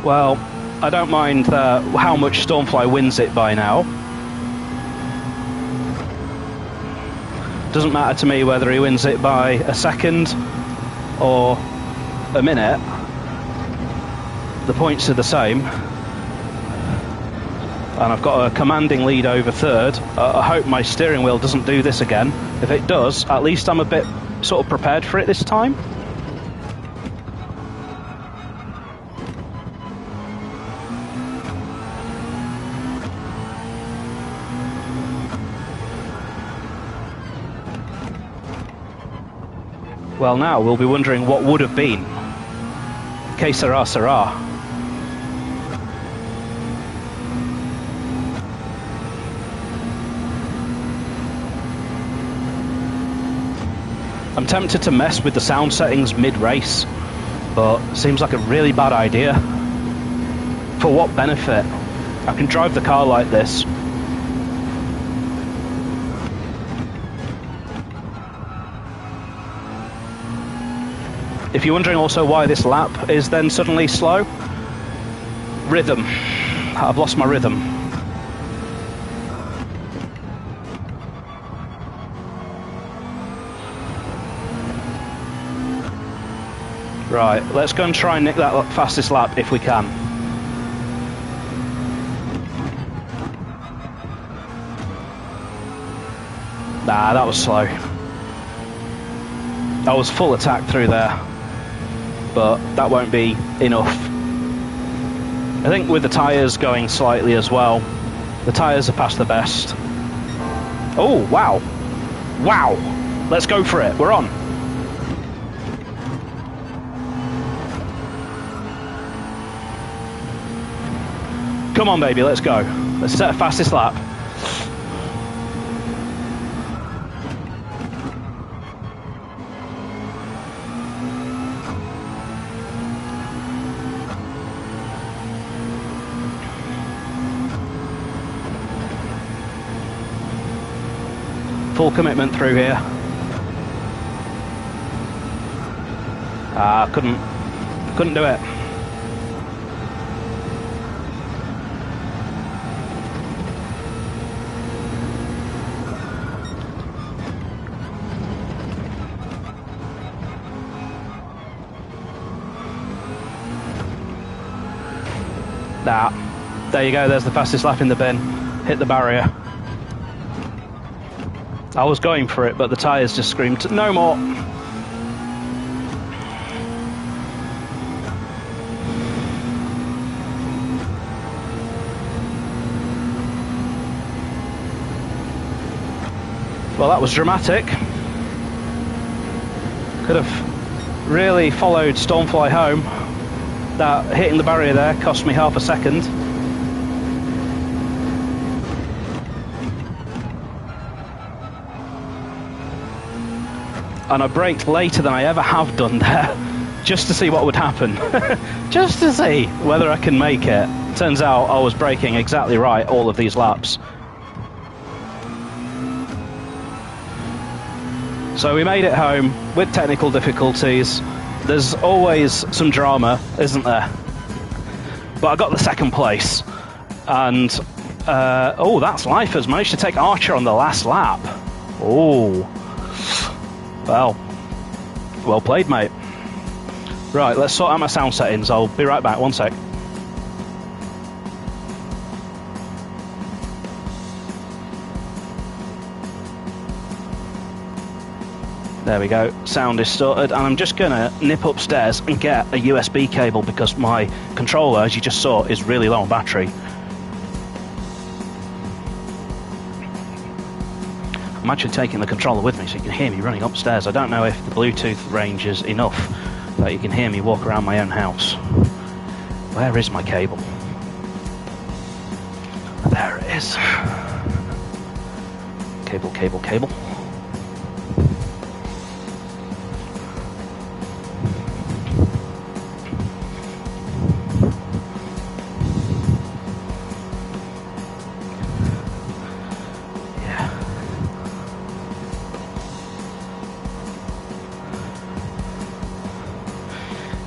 Well, I don't mind how much Stormfly wins it by now. Doesn't matter to me whether he wins it by a second or a minute. The points are the same. And I've got a commanding lead over third. I hope my steering wheel doesn't do this again. If it does, at least I'm a bit sort of prepared for it this time. Well, now we'll be wondering what would have been. Que sera, sera. I'm tempted to mess with the sound settings mid-race, but it seems like a really bad idea. For what benefit? I can drive the car like this. If you're wondering also why this lap is then suddenly slow, rhythm. I've lost my rhythm. Right, let's go and try and nick that fastest lap if we can. Nah, that was slow. I was full attack through there, but that won't be enough. I think with the tyres going slightly as well, the tyres are past the best. Oh, wow. Wow. Let's go for it. We're on. Come on, baby, let's go. Let's set a fastest lap. Full commitment through here. Couldn't do it. Nah, there you go, there's the fastest lap in the bin. Hit the barrier. I was going for it, but the tyres just screamed, no more. Well, that was dramatic. Could have really followed Stormfly home. That hitting the barrier there cost me half a second. And I braked later than I ever have done there, just to see what would happen. Just to see whether I can make it. Turns out I was braking exactly right all of these laps. So we made it home with technical difficulties. There's always some drama, isn't there? But I got the second place. And, oh, that's Lifers. Managed to take Archer on the last lap. Oh. Well played, mate. Right, let's sort out my sound settings. I'll be right back. One sec. There we go, sound is sorted, and I'm just gonna nip upstairs and get a USB cable because my controller, as you just saw, is really low on battery. I'm actually taking the controller with me so you can hear me running upstairs. I don't know if the Bluetooth range is enough that you can hear me walk around my own house. Where is my cable? There it is. Cable, cable, cable.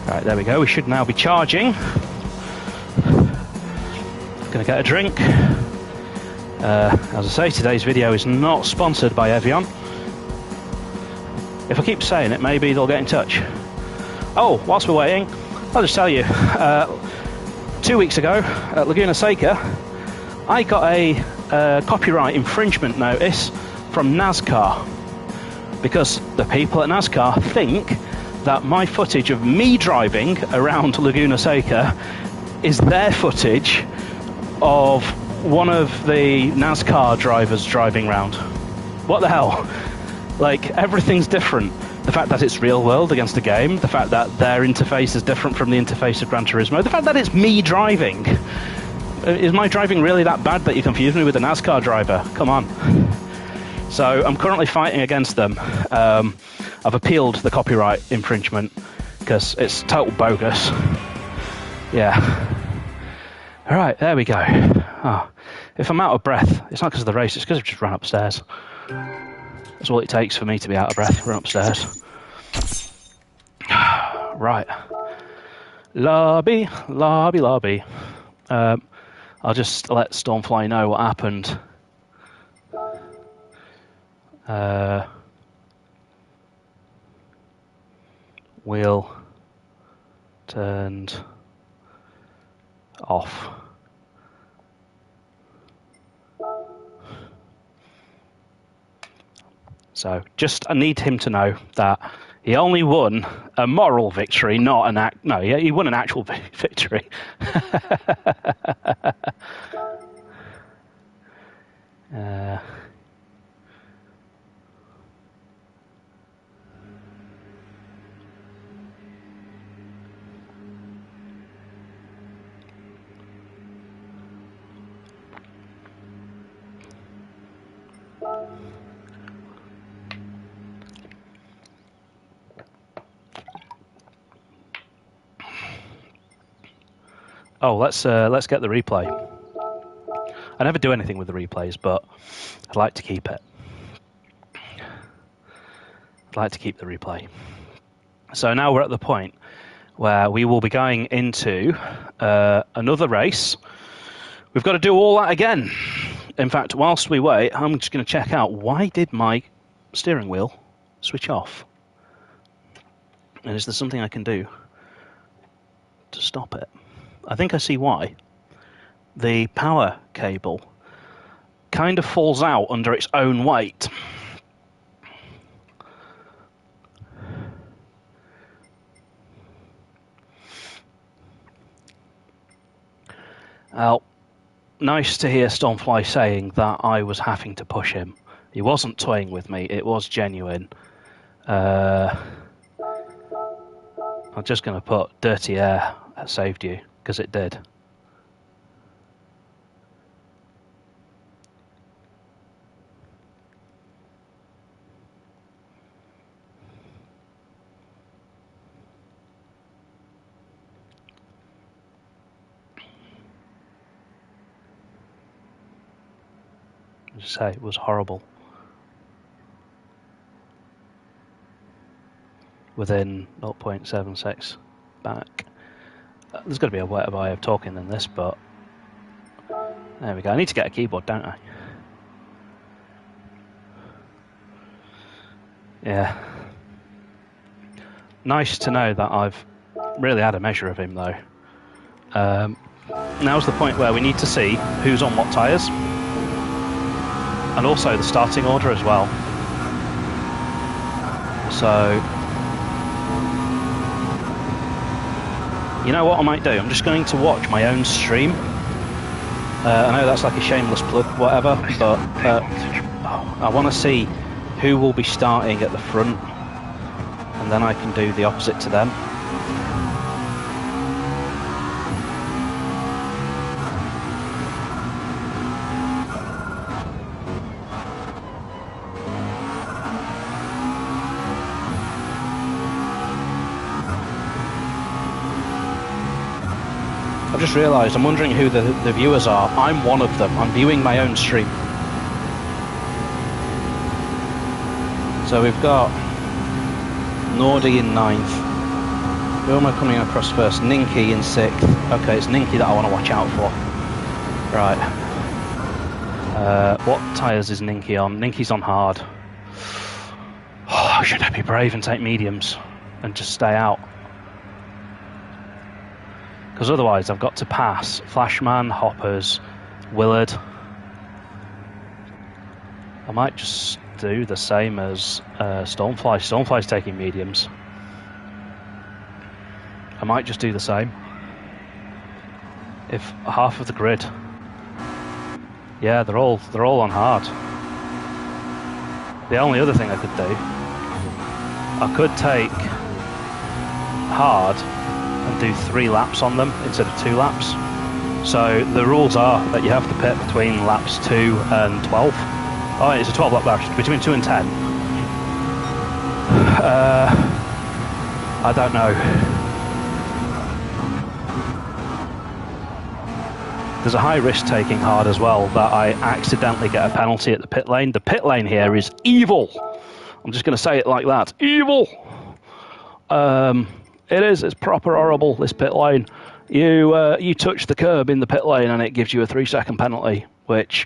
Right, there we go. We should now be charging. Gonna get a drink. As I say, today's video is not sponsored by Evian. If I keep saying it, maybe they'll get in touch. Oh, whilst we're waiting, I'll just tell you. 2 weeks ago at Laguna Seca, I got a copyright infringement notice from NASCAR because the people at NASCAR think that my footage of me driving around Laguna Seca is their footage of one of the NASCAR drivers driving around. What the hell? Like, everything's different. The fact that it's real world against a game, the fact that their interface is different from the interface of Gran Turismo, the fact that it's me driving. Is my driving really that bad that you confuse me with a NASCAR driver? Come on. So I'm currently fighting against them. I've appealed the copyright infringement because it's total bogus. Yeah. All right, there we go. Oh, if I'm out of breath, it's not because of the race, it's because I've just run upstairs. That's all it takes for me to be out of breath, run upstairs. Right. Lobby, lobby, lobby. I'll just let Stormfly know what happened. Wheel turned off. So just I need him to know that he only won a moral victory, not an act. No, he won an actual victory. Oh, let's get the replay. I never do anything with the replays, but I'd like to keep it. I'd like to keep the replay. So now we're at the point where we will be going into another race. We've got to do all that again. In fact, whilst we wait, I'm just going to check out, why did my steering wheel switch off? And is there something I can do to stop it? I think I see why. The power cable kind of falls out under its own weight. Well, nice to hear Stormfly saying that I was having to push him. He wasn't toying with me, it was genuine. I'm just going to put dirty air saved you, because it did. Just say it was horrible. Within 0.76 back. There's got to be a better way of talking than this, but there we go. I need to get a keyboard, don't I? Yeah. Nice to know that I've really had a measure of him, though. Now's the point where we need to see who's on what tyres. And also the starting order as well. So, you know what I might do? I'm just going to watch my own stream. I know that's like a shameless plug, whatever, but I want to see who will be starting at the front, and then I can do the opposite to them. I've just realised, I'm wondering who the viewers are. I'm one of them. I'm viewing my own stream. So we've got Nordy in 9th. Who am I coming across first? Ninky in 6th. Okay, it's Ninky that I want to watch out for. Right. What tyres is Ninky on? Ninky's on hard. Oh, should I be brave and take mediums and just stay out? Because otherwise I've got to pass Flashman, Hoppers, Willard. I might just do the same as Stormfly. Stormfly's taking mediums. I might just do the same. If half of the grid. Yeah, they're all on hard. The only other thing I could do, I could take hard and do 3 laps on them instead of 2 laps. So the rules are that you have to pit between laps 2 and 12. Oh, it's a 12 lap dash, between 2 and 10. I don't know. There's a high risk taking hard as well, that I accidentally get a penalty at the pit lane. The pit lane here is evil. I'm just going to say it like that. Evil! It is. It's proper horrible, this pit lane. You touch the curb in the pit lane and it gives you a 3-second penalty, which,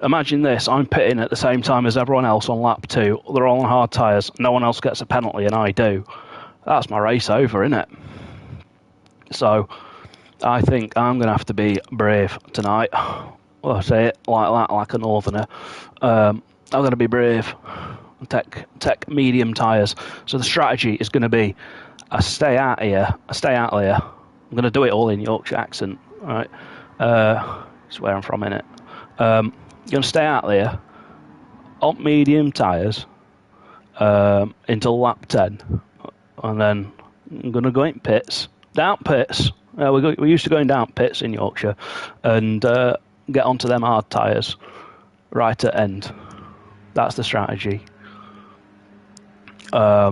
imagine this, I'm pitting at the same time as everyone else on lap 2. They're all on hard tyres. No one else gets a penalty and I do. That's my race over, isn't it? So, I think I'm going to have to be brave tonight. Well, I say it like that, like a northerner. I'm going to be brave. tech medium tyres. So the strategy is going to be, I stay out here. I'm going to do it all in Yorkshire accent, all right? It's where I'm from, innit? You're going to stay out there on medium tyres until lap 10, and then I'm going to go in pits, down pits. We're used to going down pits in Yorkshire, and get onto them hard tyres right at end. That's the strategy. Why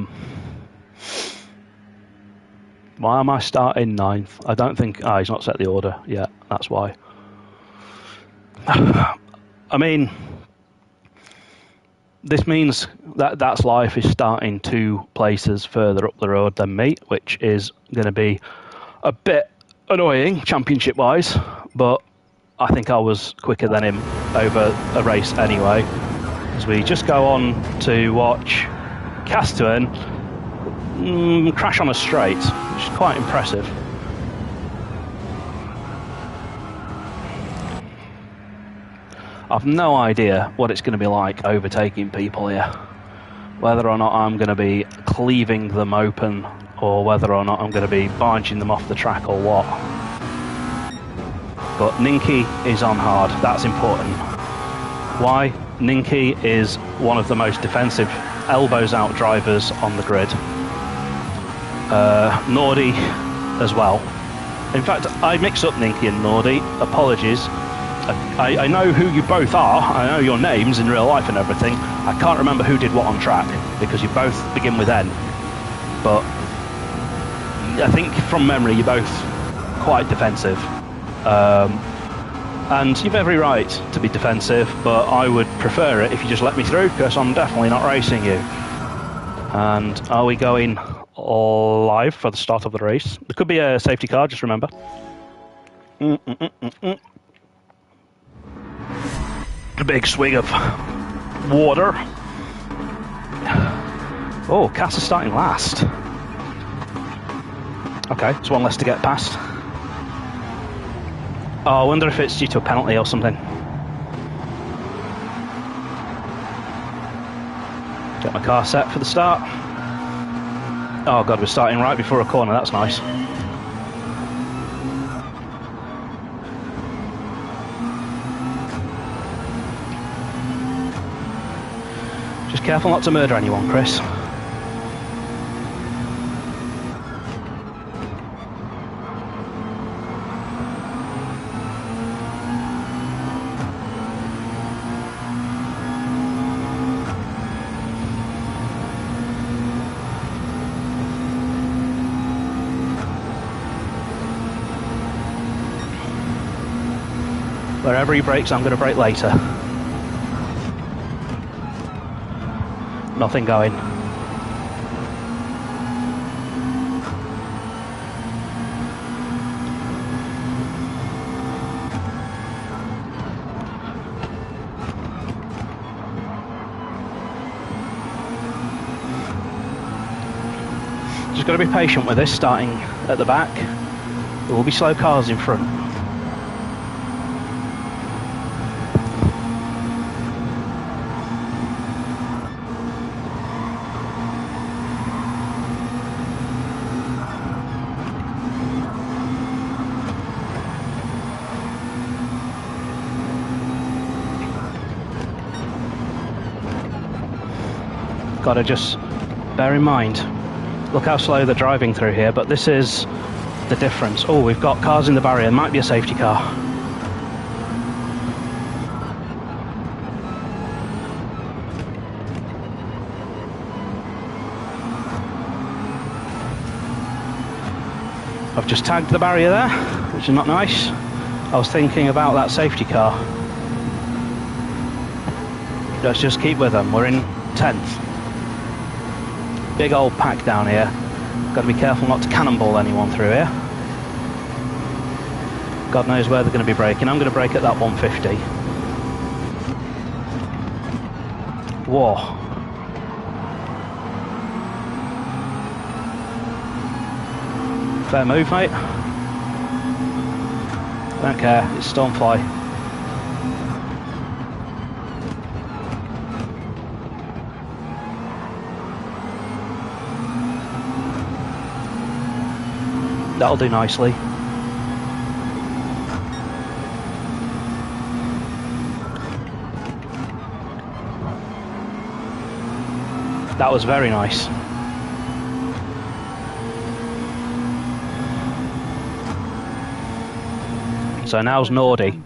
am I starting 9th? I don't think... he's not set the order yet. That's why. I mean, this means that's life is starting 2 places further up the road than me, which is going to be a bit annoying, championship-wise, but I think I was quicker than him over a race anyway. As we just go on to watch Castellan crash on a straight, which is quite impressive. I've no idea what it's going to be like overtaking people here. Whether or not I'm going to be cleaving them open, or whether or not I'm going to be barging them off the track or what. But Ninky is on hard, that's important. Why? Ninky is one of the most defensive elbows out drivers on the grid. Nordy as well. In fact, I mix up Ninky and Nordy, apologies. I know who you both are, I know your names in real life and everything. I can't remember who did what on track, because you both begin with N. But I think from memory you're both quite defensive. And you've every right to be defensive, but I would prefer it if you just let me through, because I'm definitely not racing you. And are we going live for the start of the race? There could be a safety car, just remember. A big swig of water. Oh, Cass is starting last. Okay, it's one less to get past. Oh, I wonder if it's due to a penalty or something. Get my car set for the start. Oh god, we're starting right before a corner, that's nice. Just careful not to murder anyone, Chris. Wherever he brakes, I'm going to brake later. Nothing going. Just got to be patient with this, starting at the back. There will be slow cars in front. Got to just bear in mind, look how slow they're driving through here, but this is the difference. Oh, we've got cars in the barrier, might be a safety car. I've just tagged the barrier there, which is not nice. I was thinking about that safety car. Let's just keep with them, we're in 10th. Big old pack down here. Got to be careful not to cannonball anyone through here. God knows where they're going to be braking. I'm going to brake at that 150. Whoa. Fair move, mate. Don't care, it's Stormfly. That'll do nicely. That was very nice. So now's Nordy.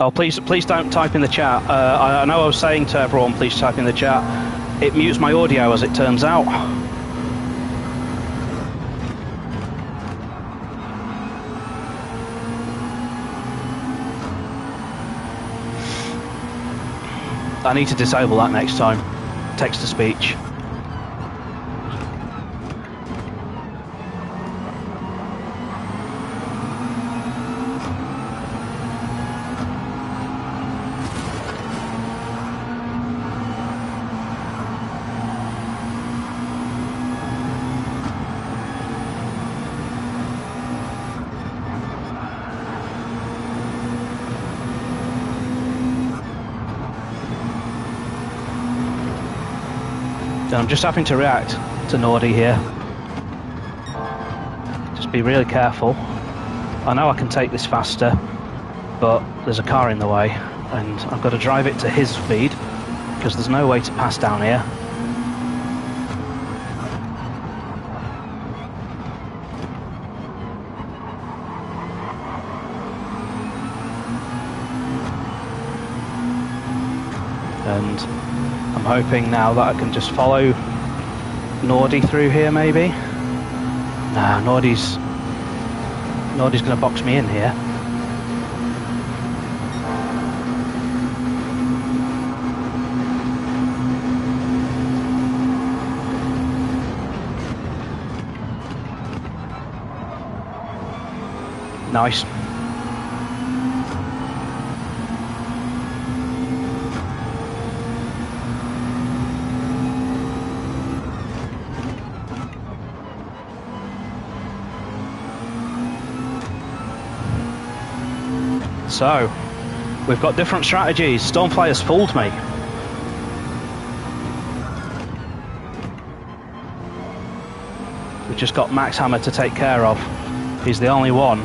Oh, please don't type in the chat. I know I was saying to everyone, please type in the chat. It mutes my audio, as it turns out. I need to disable that next time. Text-to-speech. I'm just having to react to Nordy here. Just be really careful. I know I can take this faster, but there's a car in the way, and I've got to drive it to his speed, because there's no way to pass down here. And I'm hoping now that I can just follow Nordy through here, maybe. Nah, Nordy's going to box me in here. Nice. So, we've got different strategies. Stormflyer's fooled me. We've just got Max Hammer to take care of. He's the only one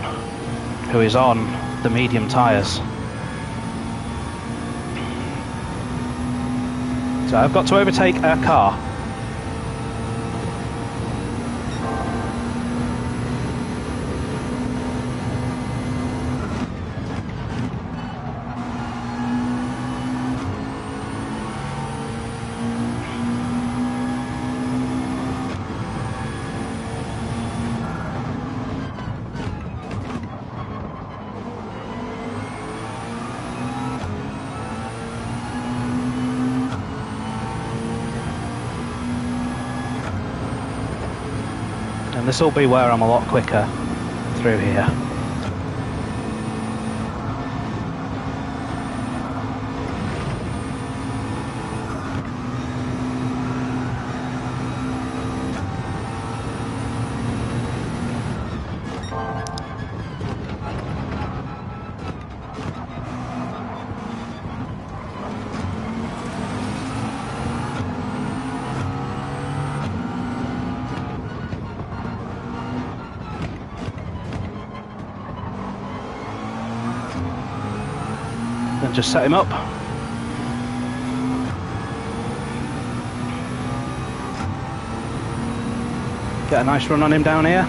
who is on the medium tyres. So I've got to overtake a car. And this will be where I'm a lot quicker through here. Then just set him up. Get a nice run on him down here.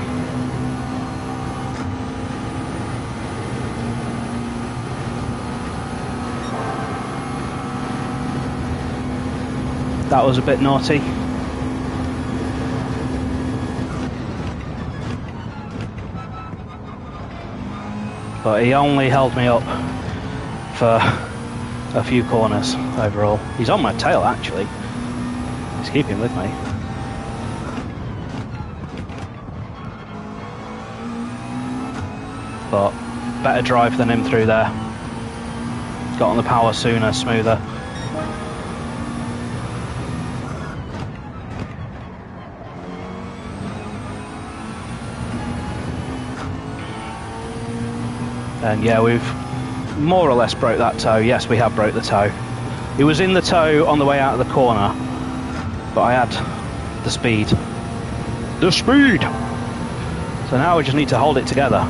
That was a bit naughty. But he only held me up for a few corners overall. He's on my tail actually. He's keeping with me. But better drive than him through there. Got on the power sooner, smoother. And yeah, we've more or less broke that toe. Yes, we have broke the toe. He was in the toe on the way out of the corner, but I had the speed. The speed! So now we just need to hold it together.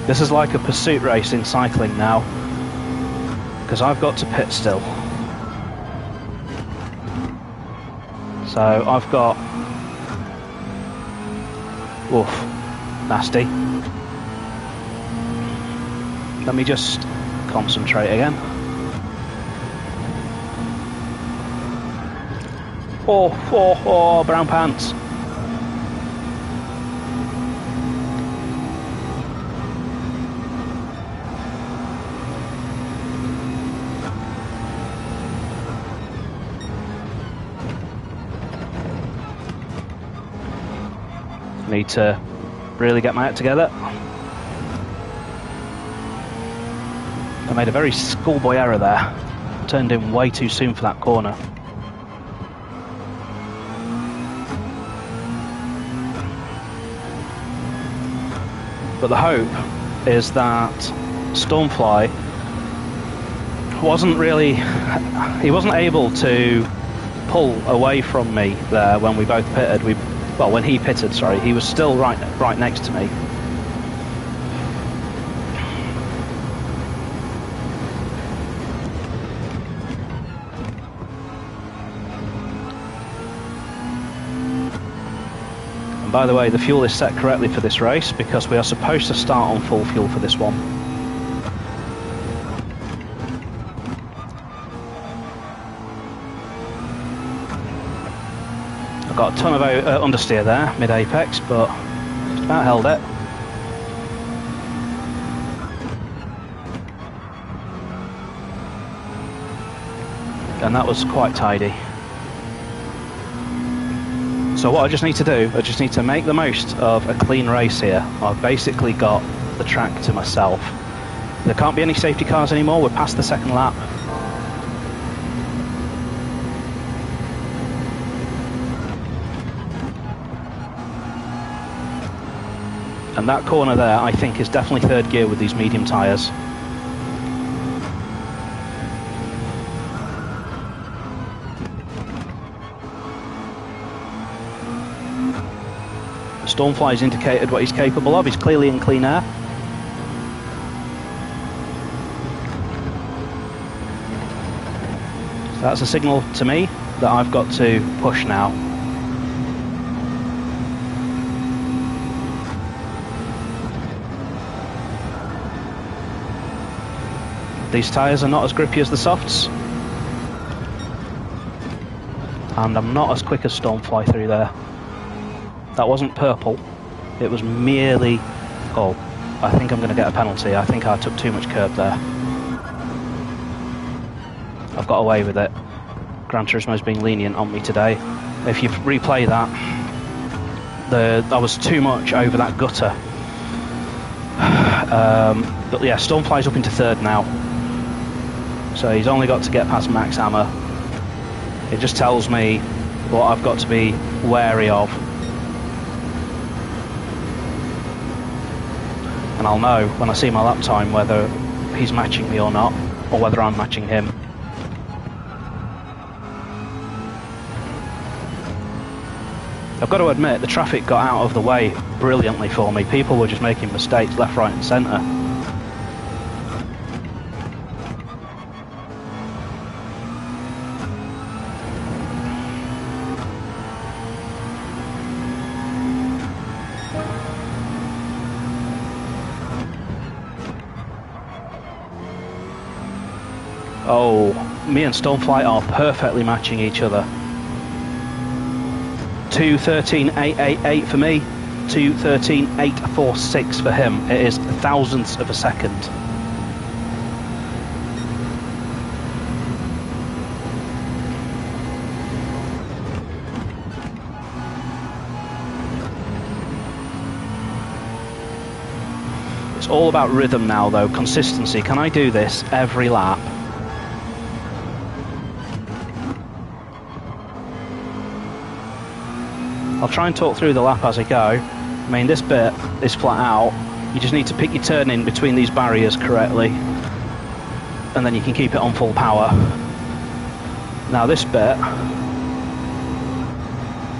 This is like a pursuit race in cycling now, because I've got to pit still. So I've got... Oof, nasty. Let me just concentrate again. Oh, brown pants. Need to really get my act together. I made a very schoolboy error there. Turned in way too soon for that corner. But the hope is that Stormfly wasn't able to pull away from me there when we both pitted. Well, when he pitted, sorry, he was still right next to me. And by the way, the fuel is set correctly for this race because we are supposed to start on full fuel for this one. Got a ton of understeer there, mid-apex, but just about held it. And that was quite tidy. So what I just need to do, I just need to make the most of a clean race here. I've basically got the track to myself. There can't be any safety cars anymore, we're past the second lap. And that corner there, I think, is definitely third gear with these medium tyres. The Stormfly's indicated what he's capable of. He's clearly in clean air. So that's a signal to me that I've got to push now. These tyres are not as grippy as the softs, and I'm not as quick as Stormfly through there. That wasn't purple, it was merely... Oh, I think I'm going to get a penalty. I think I took too much curb there. I've got away with it. Gran Turismo's being lenient on me today. If you replay that, I was too much over that gutter. But yeah, Stormfly's up into third now. So he's only got to get past Max Hammer. It just tells me what I've got to be wary of. And I'll know when I see my lap time whether he's matching me or not, or whether I'm matching him. I've got to admit, the traffic got out of the way brilliantly for me. People were just making mistakes left, right and centre. Oh, me and Stormfly are perfectly matching each other. 2:13.888 for me, 2:13.846 for him. It is thousandths of a second. It's all about rhythm now though, consistency. Can I do this every lap? I'll try and talk through the lap as I go. I mean, this bit is flat out. You just need to pick your turn in between these barriers correctly, and then you can keep it on full power. Now this bit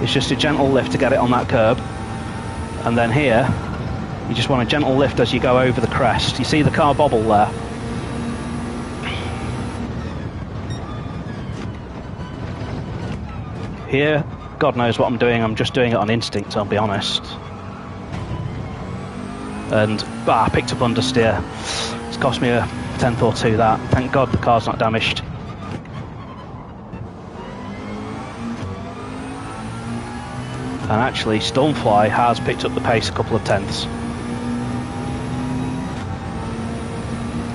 is just a gentle lift to get it on that curb, and then here you just want a gentle lift as you go over the crest. You see the car bobble there? Here, God knows what I'm doing, I'm just doing it on instinct, I'll be honest. And, I picked up understeer. It's cost me a tenth or two, that. Thank God the car's not damaged. And actually, Stormfly has picked up the pace a couple of tenths.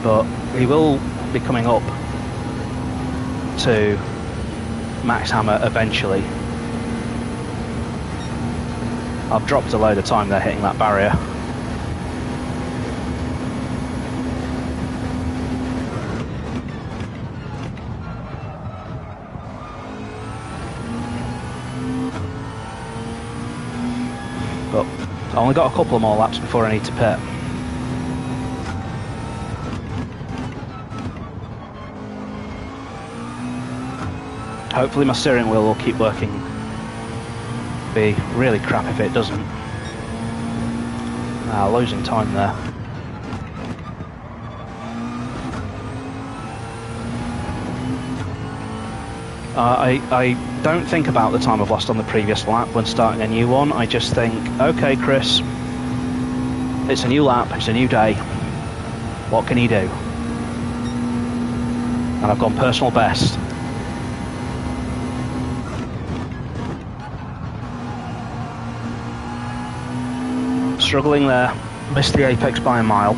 But he will be coming up to Max Hammer eventually. I've dropped a load of time there hitting that barrier. But I only got a couple of more laps before I need to pit. Hopefully my steering wheel will keep working. Be really crap if it doesn't. Losing time there. I don't think about the time I've lost on the previous lap when starting a new one. I just think, okay Chris, it's a new lap, it's a new day. What can you do? And I've gone personal best. Struggling there, missed the apex by a mile.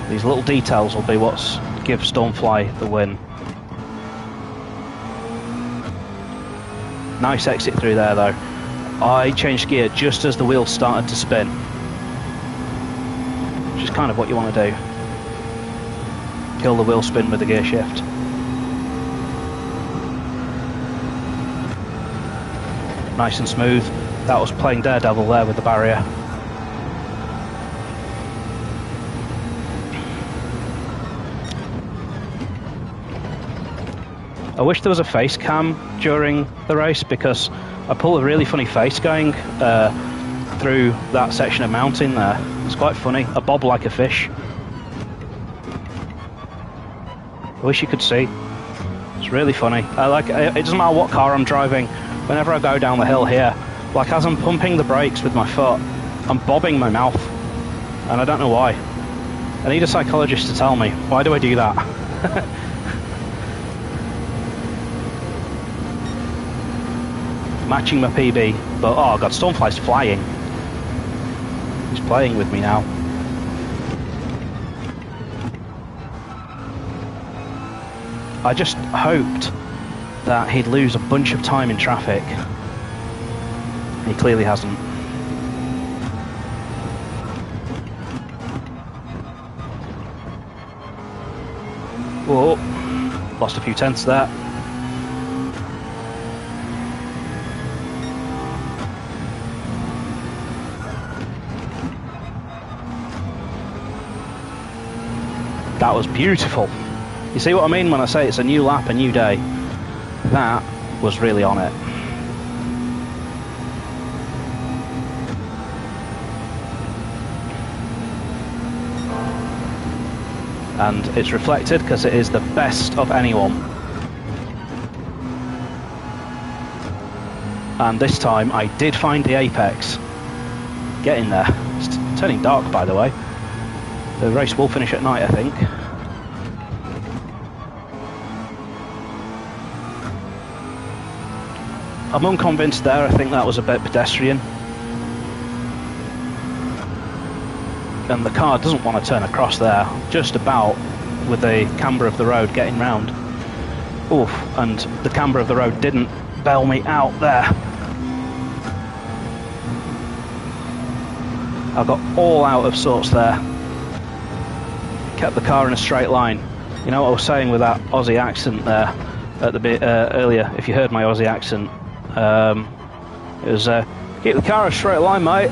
These little details will be what's give Stormfly the win. Nice exit through there though. I changed gear just as the wheels started to spin, which is kind of what you want to do. Kill the wheel spin with the gear shift. Nice and smooth. That was playing Daredevil there with the barrier. I wish there was a face cam during the race, because I pull a really funny face going through that section of mountain there. It's quite funny. I bob like a fish. I wish you could see. It's really funny. It doesn't matter what car I'm driving. Whenever I go down the hill here, like as I'm pumping the brakes with my foot, I'm bobbing my mouth, and I don't know why. I need a psychologist to tell me, why do I do that? Matching my PB, but oh god, Stormfly's flying. He's playing with me now. I just hoped that he'd lose a bunch of time in traffic. He clearly hasn't. Whoa, lost a few tenths there. That was beautiful. You see what I mean when I say it's a new lap, a new day? That was really on it. And it's reflected because it is the best of anyone. And this time I did find the apex. Get in there. It's turning dark, by the way. The race will finish at night, I think. I'm unconvinced there. I think that was a bit pedestrian. And the car doesn't want to turn across there, just about with the camber of the road getting round. Oof, and the camber of the road didn't bail me out there. I got all out of sorts there. Kept the car in a straight line. You know what I was saying with that Aussie accent there at the bit earlier, if you heard my Aussie accent, it was keep the car in a straight line, mate.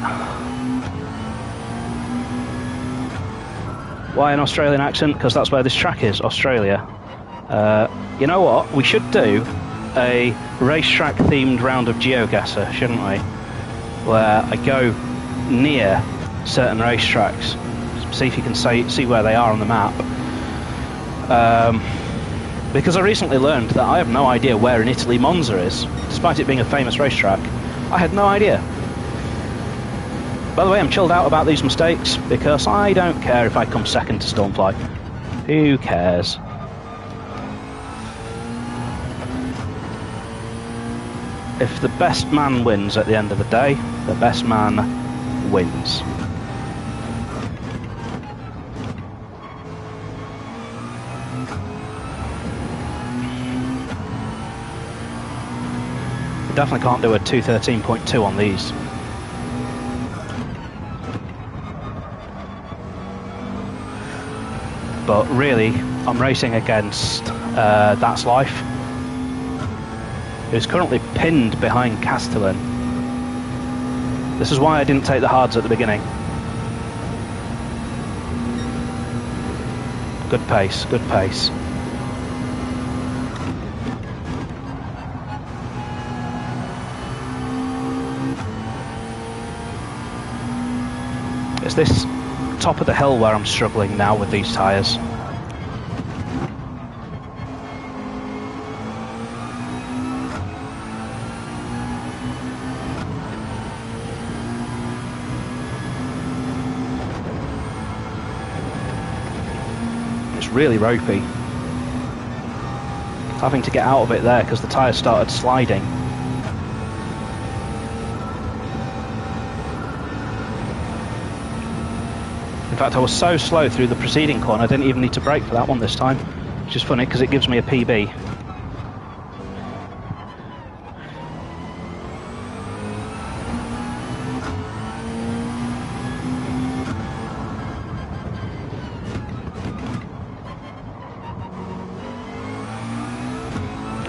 Why an Australian accent? Because that's where this track is, Australia. You know what? We should do a racetrack themed round of GeoGuessr, shouldn't we? Where I go near certain racetracks, see if you can see where they are on the map. Because I recently learned that I have no idea where in Italy Monza is, despite it being a famous racetrack. I had no idea. By the way, I'm chilled out about these mistakes because I don't care if I come second to Stormfly. Who cares? If the best man wins at the end of the day, the best man wins. You definitely can't do a 213.2 on these. But really, I'm racing against That's Life, who's currently pinned behind Castellan. This is why I didn't take the hards at the beginning. Good pace, good pace. It's this top of the hill where I'm struggling now with these tyres. It's really ropey. Having to get out of it there because the tyres started sliding. In fact, I was so slow through the preceding corner, I didn't even need to brake for that one this time, which is funny because it gives me a PB.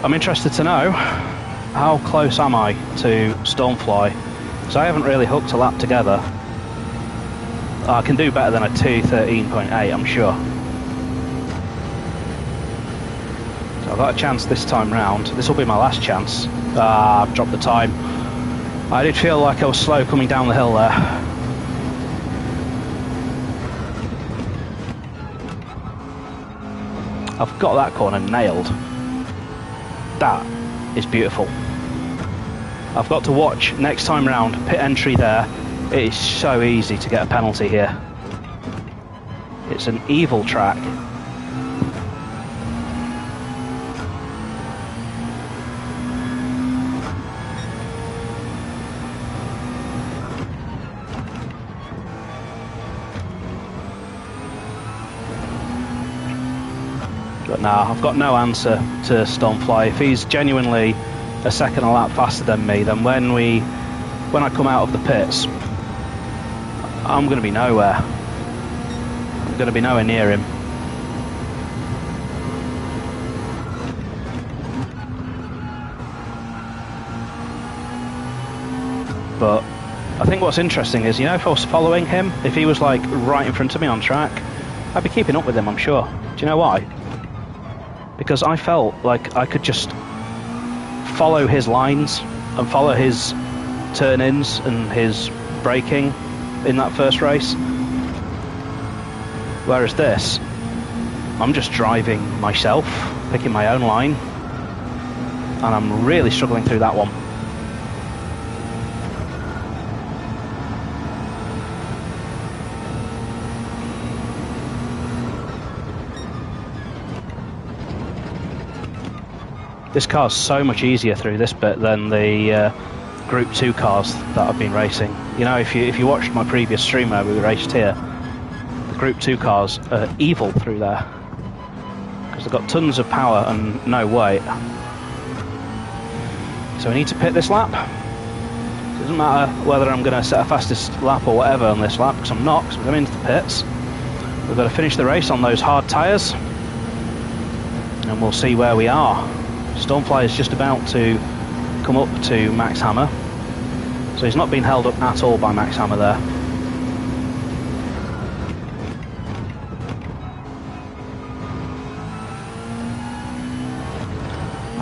I'm interested to know how close am I to Stormfly, because I haven't really hooked a lap together. I can do better than a 2:13.8, I'm sure. So I've got a chance this time round. This will be my last chance. I've dropped the time. I did feel like I was slow coming down the hill there. I've got that corner nailed. That is beautiful. I've got to watch next time round, pit entry there. It is so easy to get a penalty here. It's an evil track. But now I've got no answer to Stormfly. If he's genuinely a second a lap faster than me, then when I come out of the pits, I'm going to be nowhere. I'm going to be nowhere near him. But I think what's interesting is, you know, if I was following him, if he was like right in front of me on track, I'd be keeping up with him, I'm sure. Do you know why? Because I felt like I could just follow his lines and follow his turn-ins and his braking in that first race. Whereas this, I'm just driving myself, picking my own line, and I'm really struggling through that one. This car's so much easier through this bit than the Group 2 cars that I've been racing. You know, if you watched my previous stream where we raced here, the Group 2 cars are evil through there. Because they've got tons of power and no weight. So we need to pit this lap. It doesn't matter whether I'm going to set a fastest lap or whatever on this lap, because I'm not, because we're going into the pits. We've got to finish the race on those hard tyres. And we'll see where we are. Stormfly is just about to come up to Max Hammer, so he's not been held up at all by Max Hammer there.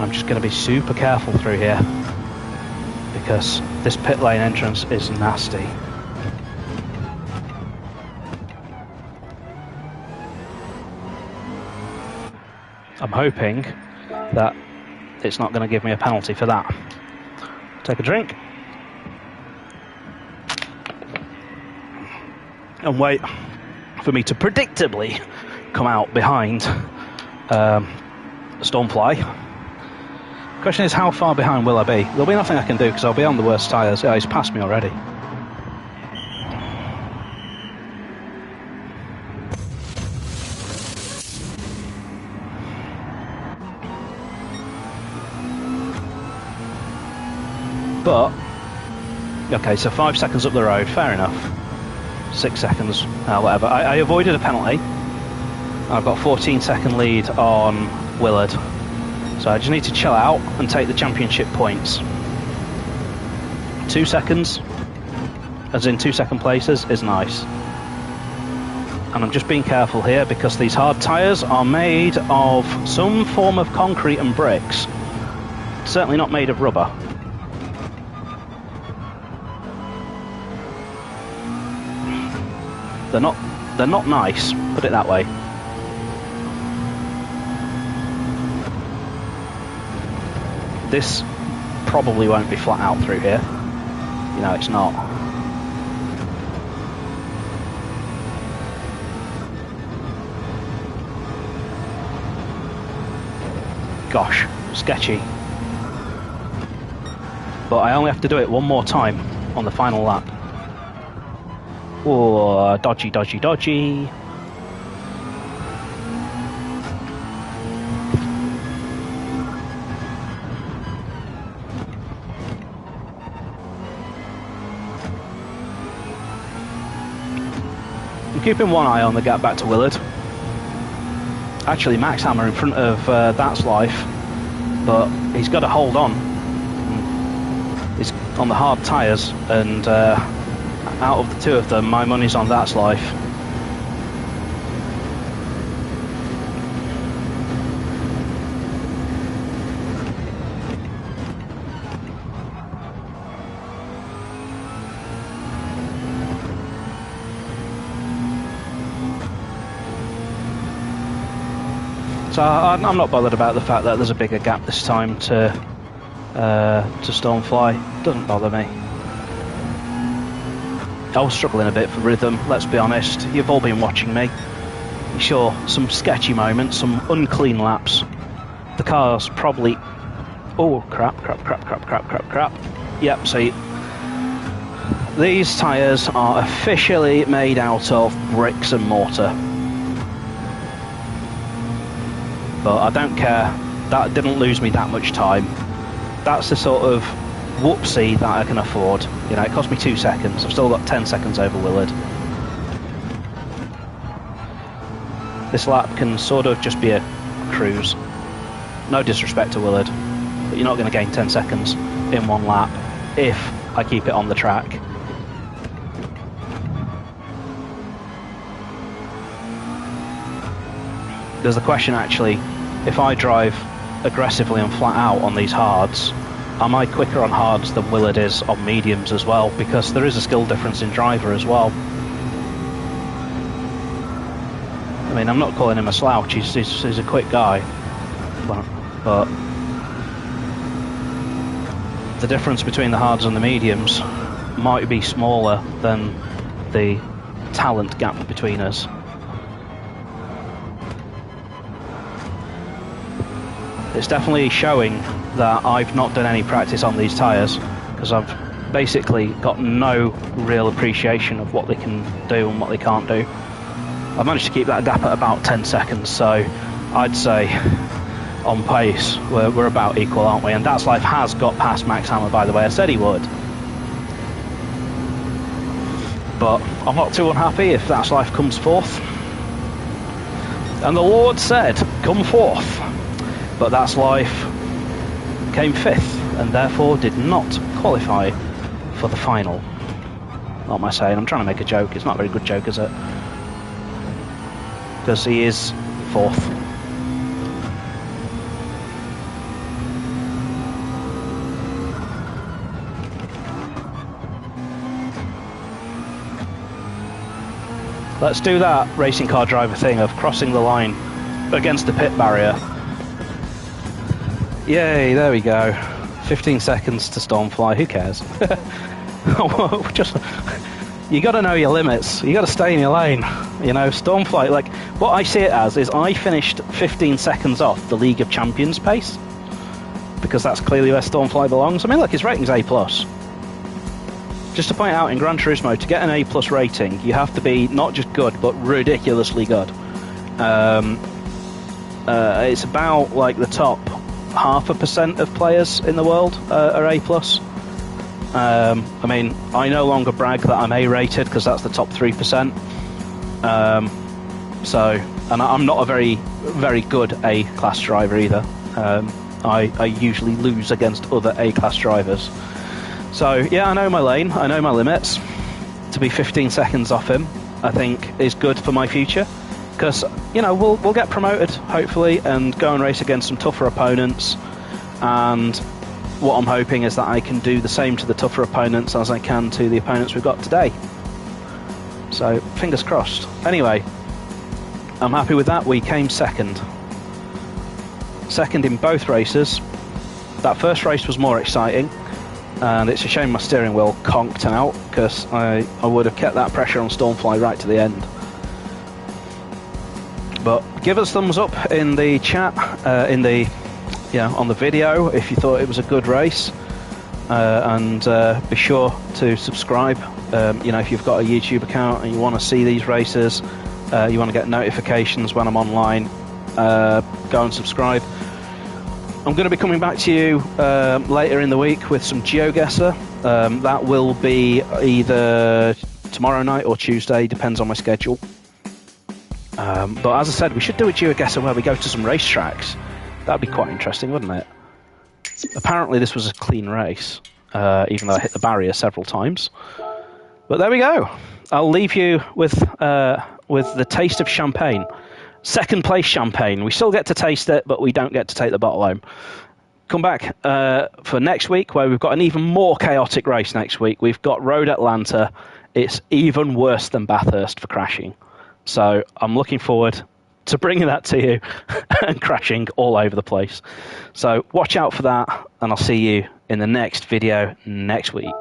I'm just going to be super careful through here because this pit lane entrance is nasty. I'm hoping that it's not going to give me a penalty for that. Take a drink. And wait for me to predictably come out behind Stormfly. Question is, how far behind will I be? There'll be nothing I can do because I'll be on the worst tyres. Yeah, he's passed me already. But, okay, so 5 seconds up the road, fair enough. 6 seconds, whatever. I avoided a penalty. I've got 14-second lead on Willard. So I just need to chill out and take the championship points. 2 seconds, as in 2 second places, is nice. And I'm just being careful here because these hard tyres are made of some form of concrete and bricks. Certainly not made of rubber. They're not nice, put it that way. This probably won't be flat out through here. You know, it's not. Gosh, sketchy. But I only have to do it one more time on the final lap. Oh, dodgy, dodgy, dodgy. I'm keeping one eye on the gap back to Willard. Actually, Max Hammer in front of That's Life, but he's got to hold on. He's on the hard tyres, and out of the two of them, my money's on That's Life. So I'm not bothered about the fact that there's a bigger gap this time to Stormfly. Doesn't bother me. I was struggling a bit for rhythm, let's be honest. You've all been watching me. Sure, some sketchy moments, some unclean laps. The car's probably... Oh, crap. Yep, see. These tyres are officially made out of bricks and mortar. But I don't care. That didn't lose me that much time. That's the sort of whoopsie that I can afford. You know, it cost me 2 seconds. I've still got 10 seconds over Willard. This lap can sort of just be a cruise. No disrespect to Willard, but you're not going to gain 10 seconds in one lap if I keep it on the track. There's the question actually, if I drive aggressively and flat out on these hards, am I quicker on hards than Willard is on mediums as well? Because there is a skill difference in driver as well. I mean, I'm not calling him a slouch, he's a quick guy. But the difference between the hards and the mediums might be smaller than the talent gap between us. It's definitely showing that I've not done any practice on these tyres, because I've basically got no real appreciation of what they can do and what they can't do. I've managed to keep that gap at about 10 seconds, so I'd say on pace we're about equal, aren't we? And That's Life has got past Max Hammer, by the way. I said he would. But I'm not too unhappy if That's Life comes fourth. And the Lord said, come forth. But That's Life came fifth and therefore did not qualify for the final. What am I saying? I'm trying to make a joke. It's not a very good joke, is it? Because he is fourth. Let's do that racing car driver thing of crossing the line against the pit barrier. Yay, there we go. 15 seconds to Stormfly, who cares? Just, you got to know your limits. You got to stay in your lane. You know, Stormfly, like, what I see it as is I finished 15 seconds off the League of Champions pace, because that's clearly where Stormfly belongs. I mean, look, his rating's A+. Just to point out, in Gran Turismo, to get an A+ rating, you have to be not just good, but ridiculously good. It's about, like, the top 0.5% of players in the world are A+. I mean, I no longer brag that I'm A-rated, because that's the top 3%. And I'm not a very, very good A-class driver either. I usually lose against other A-class drivers. So, yeah, I know my lane, I know my limits. To be 15 seconds off him, I think, is good for my future. Because, you know, we'll get promoted, hopefully, and go and race against some tougher opponents. And what I'm hoping is that I can do the same to the tougher opponents as I can to the opponents we've got today. So, fingers crossed. Anyway, I'm happy with that. We came second. Second in both races. That first race was more exciting. And it's a shame my steering wheel conked out, because I would have kept that pressure on Stormfly right to the end. But give us thumbs up in the chat, on the video, if you thought it was a good race, and be sure to subscribe. If you've got a YouTube account and you want to see these races, you want to get notifications when I'm online, go and subscribe. I'm going to be coming back to you later in the week with some GeoGuessr. That will be either tomorrow night or Tuesday, depends on my schedule. But as I said, we should do a GeoGuessr where we go to some racetracks. That'd be quite interesting, wouldn't it? Apparently this was a clean race, even though I hit the barrier several times. But there we go. I'll leave you with the taste of champagne. Second place champagne. We still get to taste it, but we don't get to take the bottle home. Come back for next week, where we've got an even more chaotic race next week. We've got Road Atlanta. It's even worse than Bathurst for crashing. So I'm looking forward to bringing that to you and crashing all over the place. So watch out for that, and I'll see you in the next video next week.